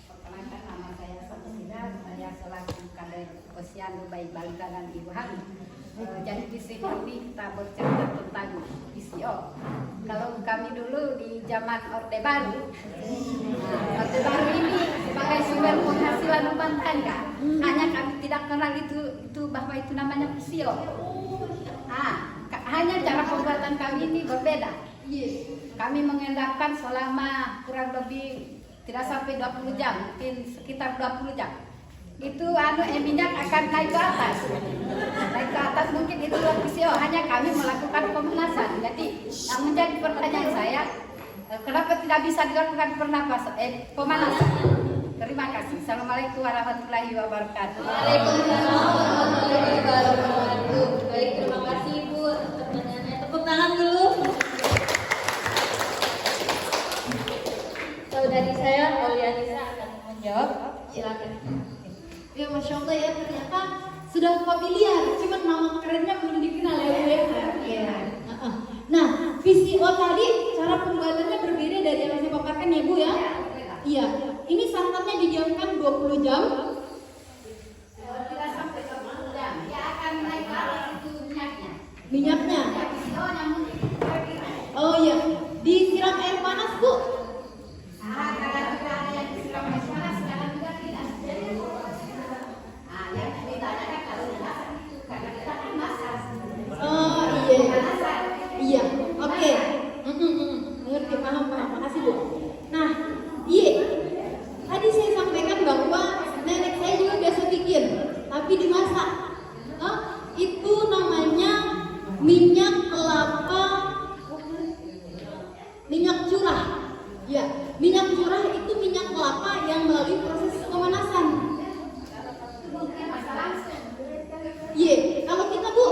Perkenalkan, nama saya Samsina, saya selaku kader Posyandu Baik Balita dan Ibu Hani. Jadi di sini kita bercerita tentang VCO. Kalau kami dulu di zaman Orde Baru, Orde Baru ini sebagai sumber penghasilan rumah tangga. Hanya kami tidak kenal itu bahwa itu namanya VCO. Hanya cara pembuatan kami ini berbeda. Kami mengendapkan selama kurang lebih tidak sampai 20 jam, mungkin sekitar 20 jam. Itu minyak akan naik ke atas. Naik ke atas mungkin itu VCO, hanya kami melakukan pemanasan. Jadi yang menjadi pertanyaan saya, kenapa tidak bisa dilakukan pemanasan? Terima kasih. Assalamualaikum warahmatullahi wabarakatuh. Waalaikumsalam warahmatullahi wabarakatuh. Baik, terima kasih Ibu atas pertanyaannya. Tepuk tangan dulu. Saudari saya Aulia Anissa akan menjawab. Silakan. Ya Masya Allah ya, ternyata sudah familiar, cuman nama kerennya belum dikenal ya. Nah, VCO tadi cara pembuatannya berbeda dari yang saya paparkan ya Bu ya. Iya, ini santannya didiamkan 20 jam. Tidak sampai 20 jam, dia akan naik ke atas itu Minyaknya. VCO-nya mungkin Oh iya, disiram air panas Bu. kadang juga ada yang disiram air panas, kadang juga tidak. Yang ditanyakan kalau dimasak itu karena kita kan masak. Oh iya. Iya, oke. Ngerti, paham. Makasih Bu. Nah, tadi saya sampaikan bahwa nenek saya juga biasa bikin, tapi dimasak. Itu namanya minyak kelapa, minyak curah. Ya, minyak curah itu minyak kelapa yang melalui proses pemanasan. Kalau kita Bu,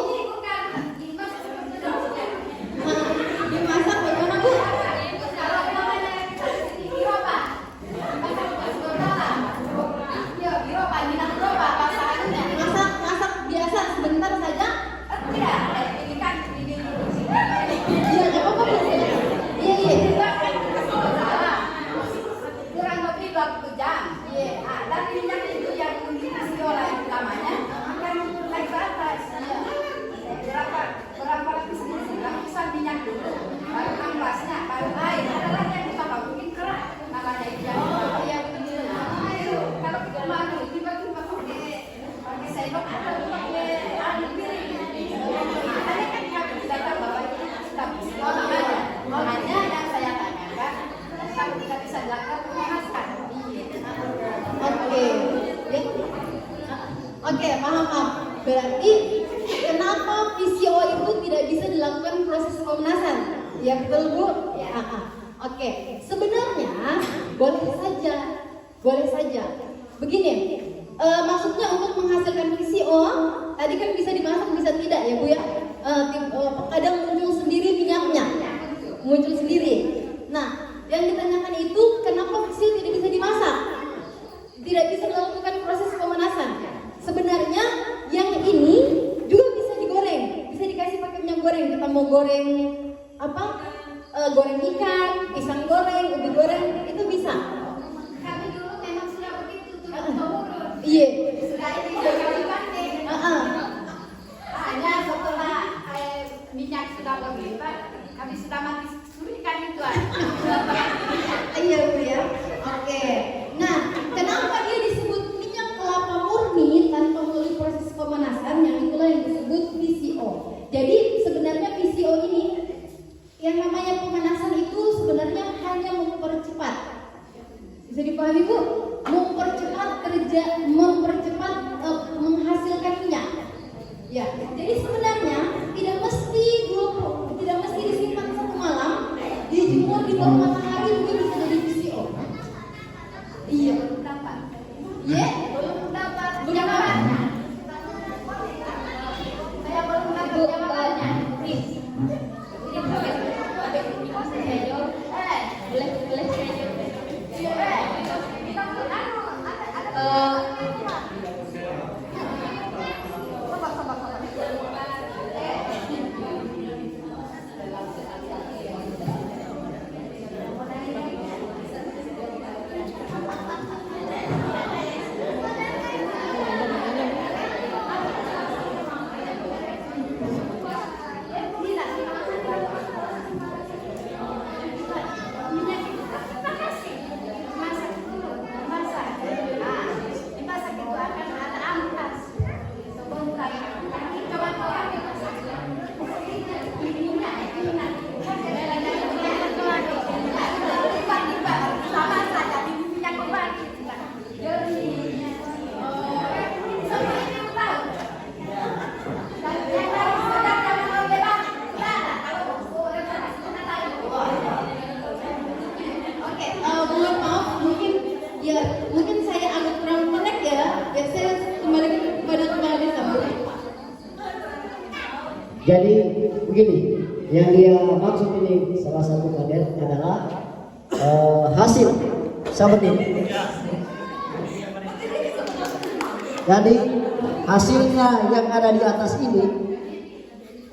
Ya betul Bu. Ya. Oke. Sebenarnya boleh saja. Begini, maksudnya untuk menghasilkan VCO tadi kan bisa dimasak bisa tidak ya Bu ya. Kadang muncul sendiri minyaknya, muncul sendiri. Nah, yang ditanyakan itu kenapa VCO tidak bisa dimasak? Tidak bisa melakukan proses pemanasan. Sebenarnya yang ini juga bisa digoreng, bisa dikasih pakai minyak goreng. Kita mau goreng apa? Goreng ikan, pisang goreng, ubi goreng, itu bisa. Kami dulu memang sudah begitu tuh. Iya. Sudah ini sudah kami pakai. Hanya setelah minyak sudah berlipat, kami sudah mati surikan itu aja. Iya Bu ya. Oke. Nah, kenapa dia disebut minyak kelapa murni tanpa melalui proses pemanasan? Yang itulah yang disebut VCO. Jadi sebenarnya VCO ini yang namanya pemanasan itu sebenarnya hanya mempercepat. Bisa dipahami Bu? Mempercepat menghasilkan minyak. Ya, jadi sebenarnya tidak mesti disimpan satu malam, dijemur di bawah matahari juga bisa jadi VCO. Iya, Dapat. ya, Belum dapat Belum jawabannya. Saya belum dapat jawabannya. Nih. Mungkin saya agak kurang connect ya. Saya kembali kepada Kepala Desa. Jadi begini, yang dia maksud ini salah satu kader adalah hasil sahabat ini. Jadi hasilnya yang ada di atas ini,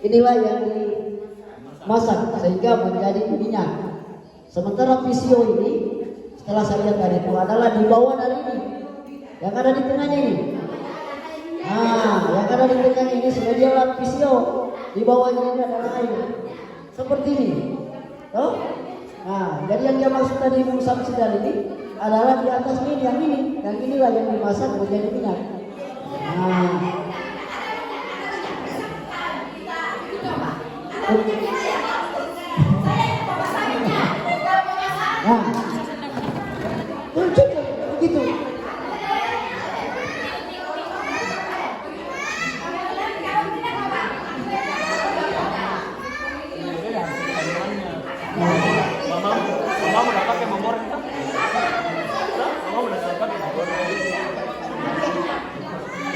inilah yang dimasak sehingga menjadi minyak. Sementara VCO ini, setelah saya lihat tadi itu adalah di bawah dari ini, yang ada di tengahnya ini. Nah, yang ada di tengahnya ini sebenarnya adalah VCO. Di bawahnya ini adalah air, seperti ini. Toh? Nah, jadi yang dia maksud tadi Bung Samsi dari ini adalah di atas ini, yang inilah yang dimasak menjadi minyak. Nah, cukup begitu.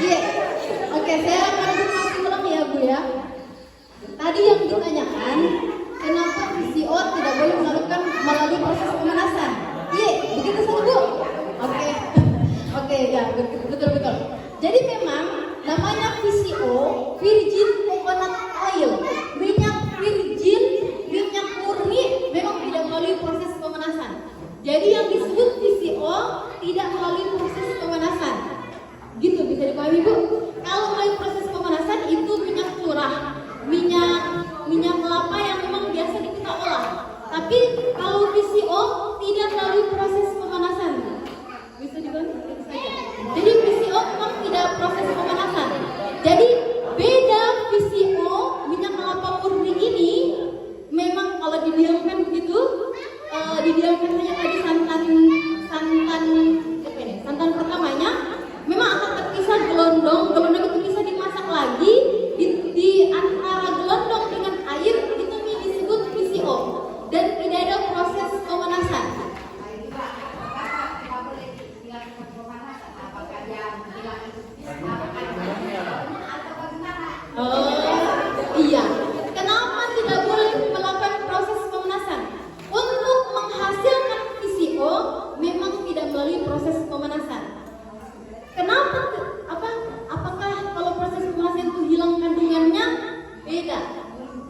Iya. Oke, saya akan konfirmasi ulang ya Bu ya. Tadi yang ditanyakan, kenapa VCO tidak boleh melakukan melalui proses pemanasan? Iya, begitu saja Bu. Oke. Oke, ya betul. Jadi memang namanya VCO, virgin coconut oil, minyak virgin, minyak murni, memang tidak melalui proses pemanasan. Jadi yang disebut VCO tidak melalui proses pemanasan. Gitu bisa dipahami Bu. Kalau melalui proses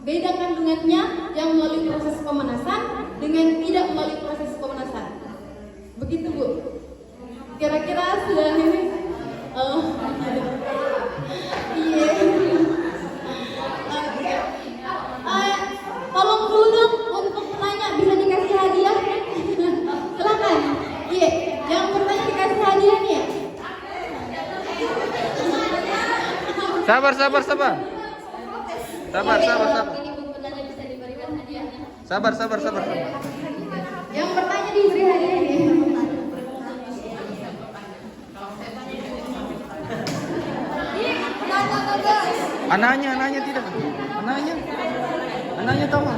beda kandungannya yang melalui proses pemanasan dengan tidak melalui proses pemanasan. Begitu Bu. Kira-kira sudah ini. Iya. Tolong dulu dong untuk penanya bisa dikasih hadiah. Silakan. Iya, yang bertanya dikasih hadiah nih ya. Sabar. Sabar. Yang bertanya diberi hadiah nih. Anaknya tidak. Anaknya tahu.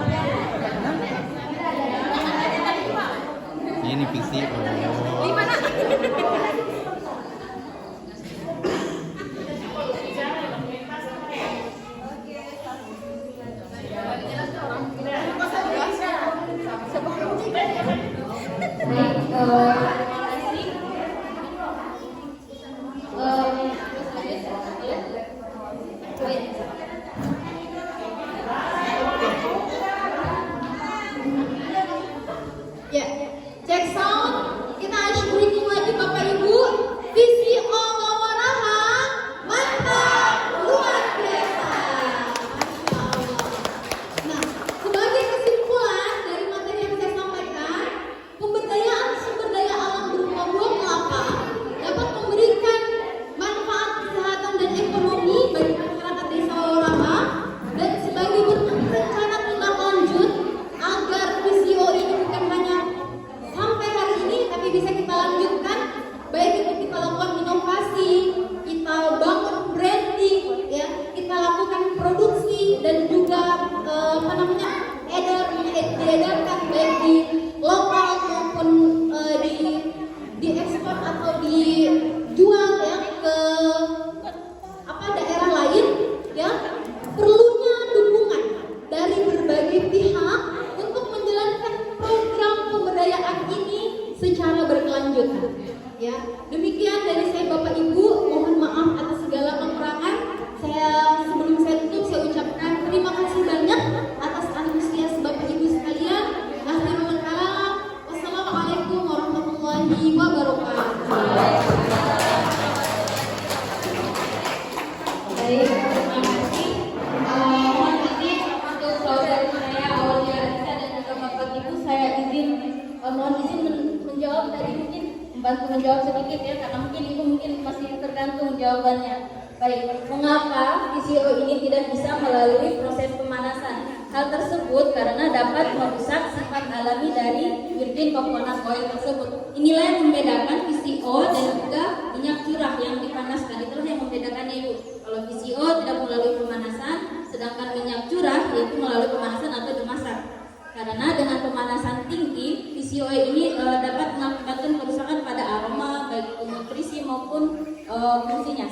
Ini VCO. Ya, cek sound. Kita harus berikan lagi Bapak Ibu. VCO Wawaraha mantap, luar biasa. Masya Allah. Nah, sebagai kesimpulan dari materi yang saya sampaikan, pemberdayaan sumber daya alam berupa buah kelapa dapat memberikan manfaat kesehatan dan ekonomi bagi masyarakat desa Wawaraha dan sebagai bentuk rencana tindak lanjut agar VCO ini bukan hanya sampai hari ini tapi bisa kita lanjutkan, baik itu kita lakukan inovasi, kita bangun branding, ya, kita lakukan produksi dan juga diedarkan baik di lokal maupun di ekspor atau dijual ya ke daerah lain, ya. Perlunya dukungan dari berbagai pihak untuk menjalankan program pemberdayaan ini secara berkelanjutan. Ya, demikian dari saya Bapak Ibu. Mohon maaf atas segala kekurangan. Sebelum saya tutup, saya ucapkan terima kasih banyak atas antusias Bapak Ibu sekalian. Akhirul kalam. Wassalamualaikum warahmatullahi wabarakatuh. Baik, terima kasih. Mohon izin untuk saudara saya Aulia Arisa dan juga Bapak Ibu, saya mohon izin menjawab tadi, mungkin membantu menjawab sedikit ya, karena mungkin Ibu masih tergantung jawabannya. Baik, mengapa VCO ini tidak bisa melalui proses pemanasan? Hal tersebut karena dapat merusak sifat alami dari virgin coconut oil tersebut. Inilah yang membedakan VCO dan juga minyak curah yang dipanaskan. Itulah yang membedakannya Ibu. Kalau VCO tidak melalui pemanasan, sedangkan minyak curah yaitu melalui pemanasan atau dimasak. Karena dengan pemanasan tinggi, VCO ini dapat mengakibatkan kerusakan pada aroma, baik itu nutrisi maupun fungsinya.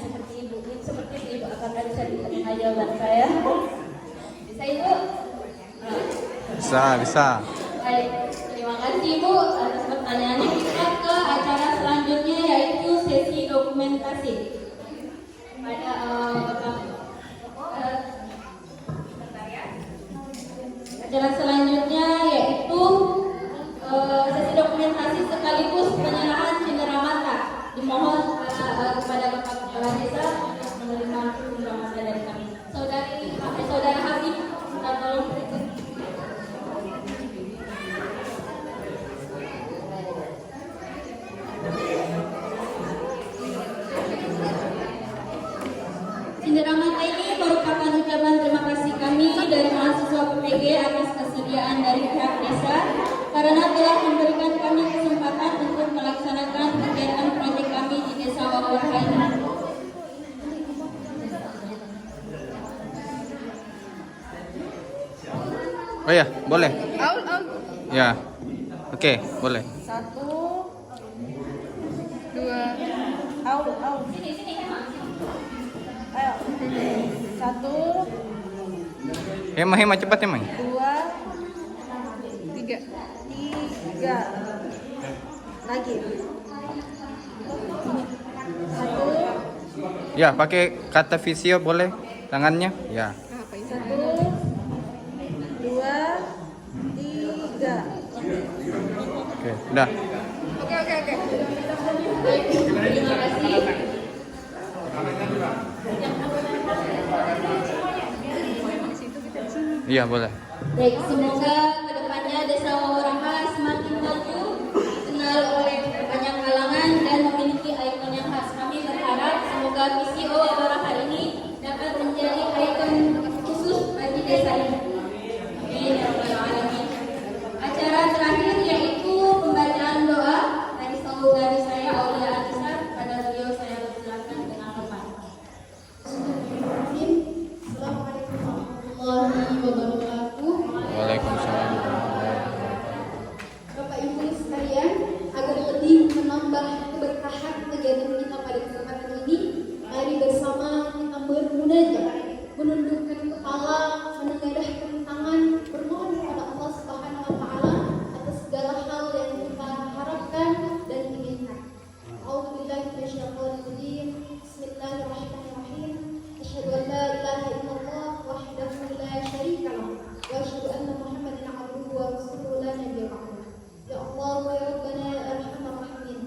Seperti Ibu, apakah bisa diterima jawaban saya? Bisa Ibu? Bisa. Baik, terima kasih Ibu atas pertanyaannya. Kita ke acara selanjutnya yaitu sesi dokumentasi. Pada acara selanjutnya yaitu sesi dokumentasi sekaligus penyerahan cenderamata. Dimohon kepada Bapak Kepala Desa menerima cenderamata dari kami. Saudara Habib, kita tolong berikut. Cenderamata ini merupakan ucapan terima kasih kami dari mahasiswa PPG atas kesediaan dari pihak desa karena telah memberikan kami kesempatan untuk melaksanakan kegiatan proyek kami di Desa Wawaraha ini. Oh ya, boleh. Ya. Oke, boleh. 1, 2, Sini. Ayo. 1, Hemat cepat ya, Mang. 2, 3. Lagi. 1. Ya, pakai kata visio boleh tangannya. Ya. 1, Udah. Oke. Baik, terima kasih. Iya, boleh. Baik, semoga kedepannya Desa Wawaraha semakin maju, dikenal oleh banyak kalangan dan memiliki ikon yang khas. Kami berharap semoga PCO Wawaraha ini dapat menjadi ikon khusus bagi desa ini. Amin ya rabbal alamin. Acara terakhir yaitu pembacaan doa dari sambung dari saya Aulia Anissa. Pada beliau saya persilakan dengan hormat. Assalamualaikum warahmatullahi wabarakatuh. Waalaikumsalam. Bapak Ibu sekalian, agar lebih menambah keberkahan kegiatan kita pada kesempatan ini, mari bersama kita bermunajat, menundukkan kepala, menengadahkan tangan, bermohon kepada Allah Subhanahu wa taala atas segala hal yang kita harapkan dan inginkan. A'udzubillahi minasyaitonir rajim. Bismillahirrahmanirrahim. Asyhadu an la ilaha illallah wahdahu la syarika lah wa asyhadu anna Muhammadan abduhu wa rasuluhu la nabiyya ba'dahu. Ya Allah wa ya Rabbana ya arhamar rahimin.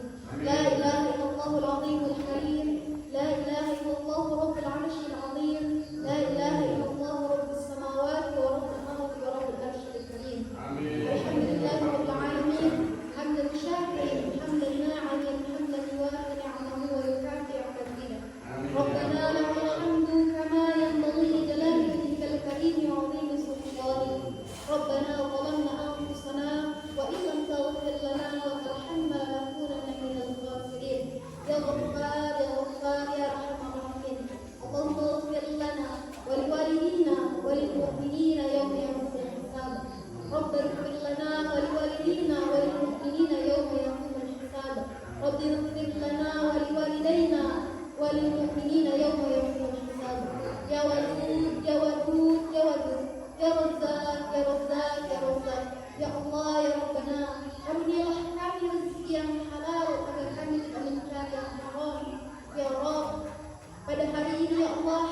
La ilaha illallahul azimul karim. La ilaha illallah rabbul arsyil azim. La ilaha illallah rabbus samawati wa rabbul ardi wa rabbul arsyil karim. Alhamdulillahi rabbil alamin. Hamdan syakirin, hamdan na'imin, hamdan yuwafi ni'amahu wa yukafi'u fadila. Rabbana lakal hamdu kama yanbaghi li jalali wajhikal karim wa 'azimi sultanik. Rabbana zalamna anfusana wa in lam taghfir lana wa tarhamna lanakunanna minal khasirin. Ya Ghaffar ya Ghaffar ya Arhamar Rahimin. Allahumma ighfir lana wa liwalidina wa lil mu'minina yawma yaqumul hisab. Rabbana ighfir lana wa liwalidina wa lil mu'minina yawma yaqumul hisab. Rabbana ighfir lana wa liwalidayna wa lil mu'minina yawma yaqumul hisab. Ya Wadud ya Wadud ya Wadud. Ya Razzaq, Ya Razzaq, Ya Razzaq. Ya Allah, Ya Rabbana, karunialah kami rezeki yang halal agar kami tidak mencari yang haram. Ya Rabb, pada hari ini ya Allah,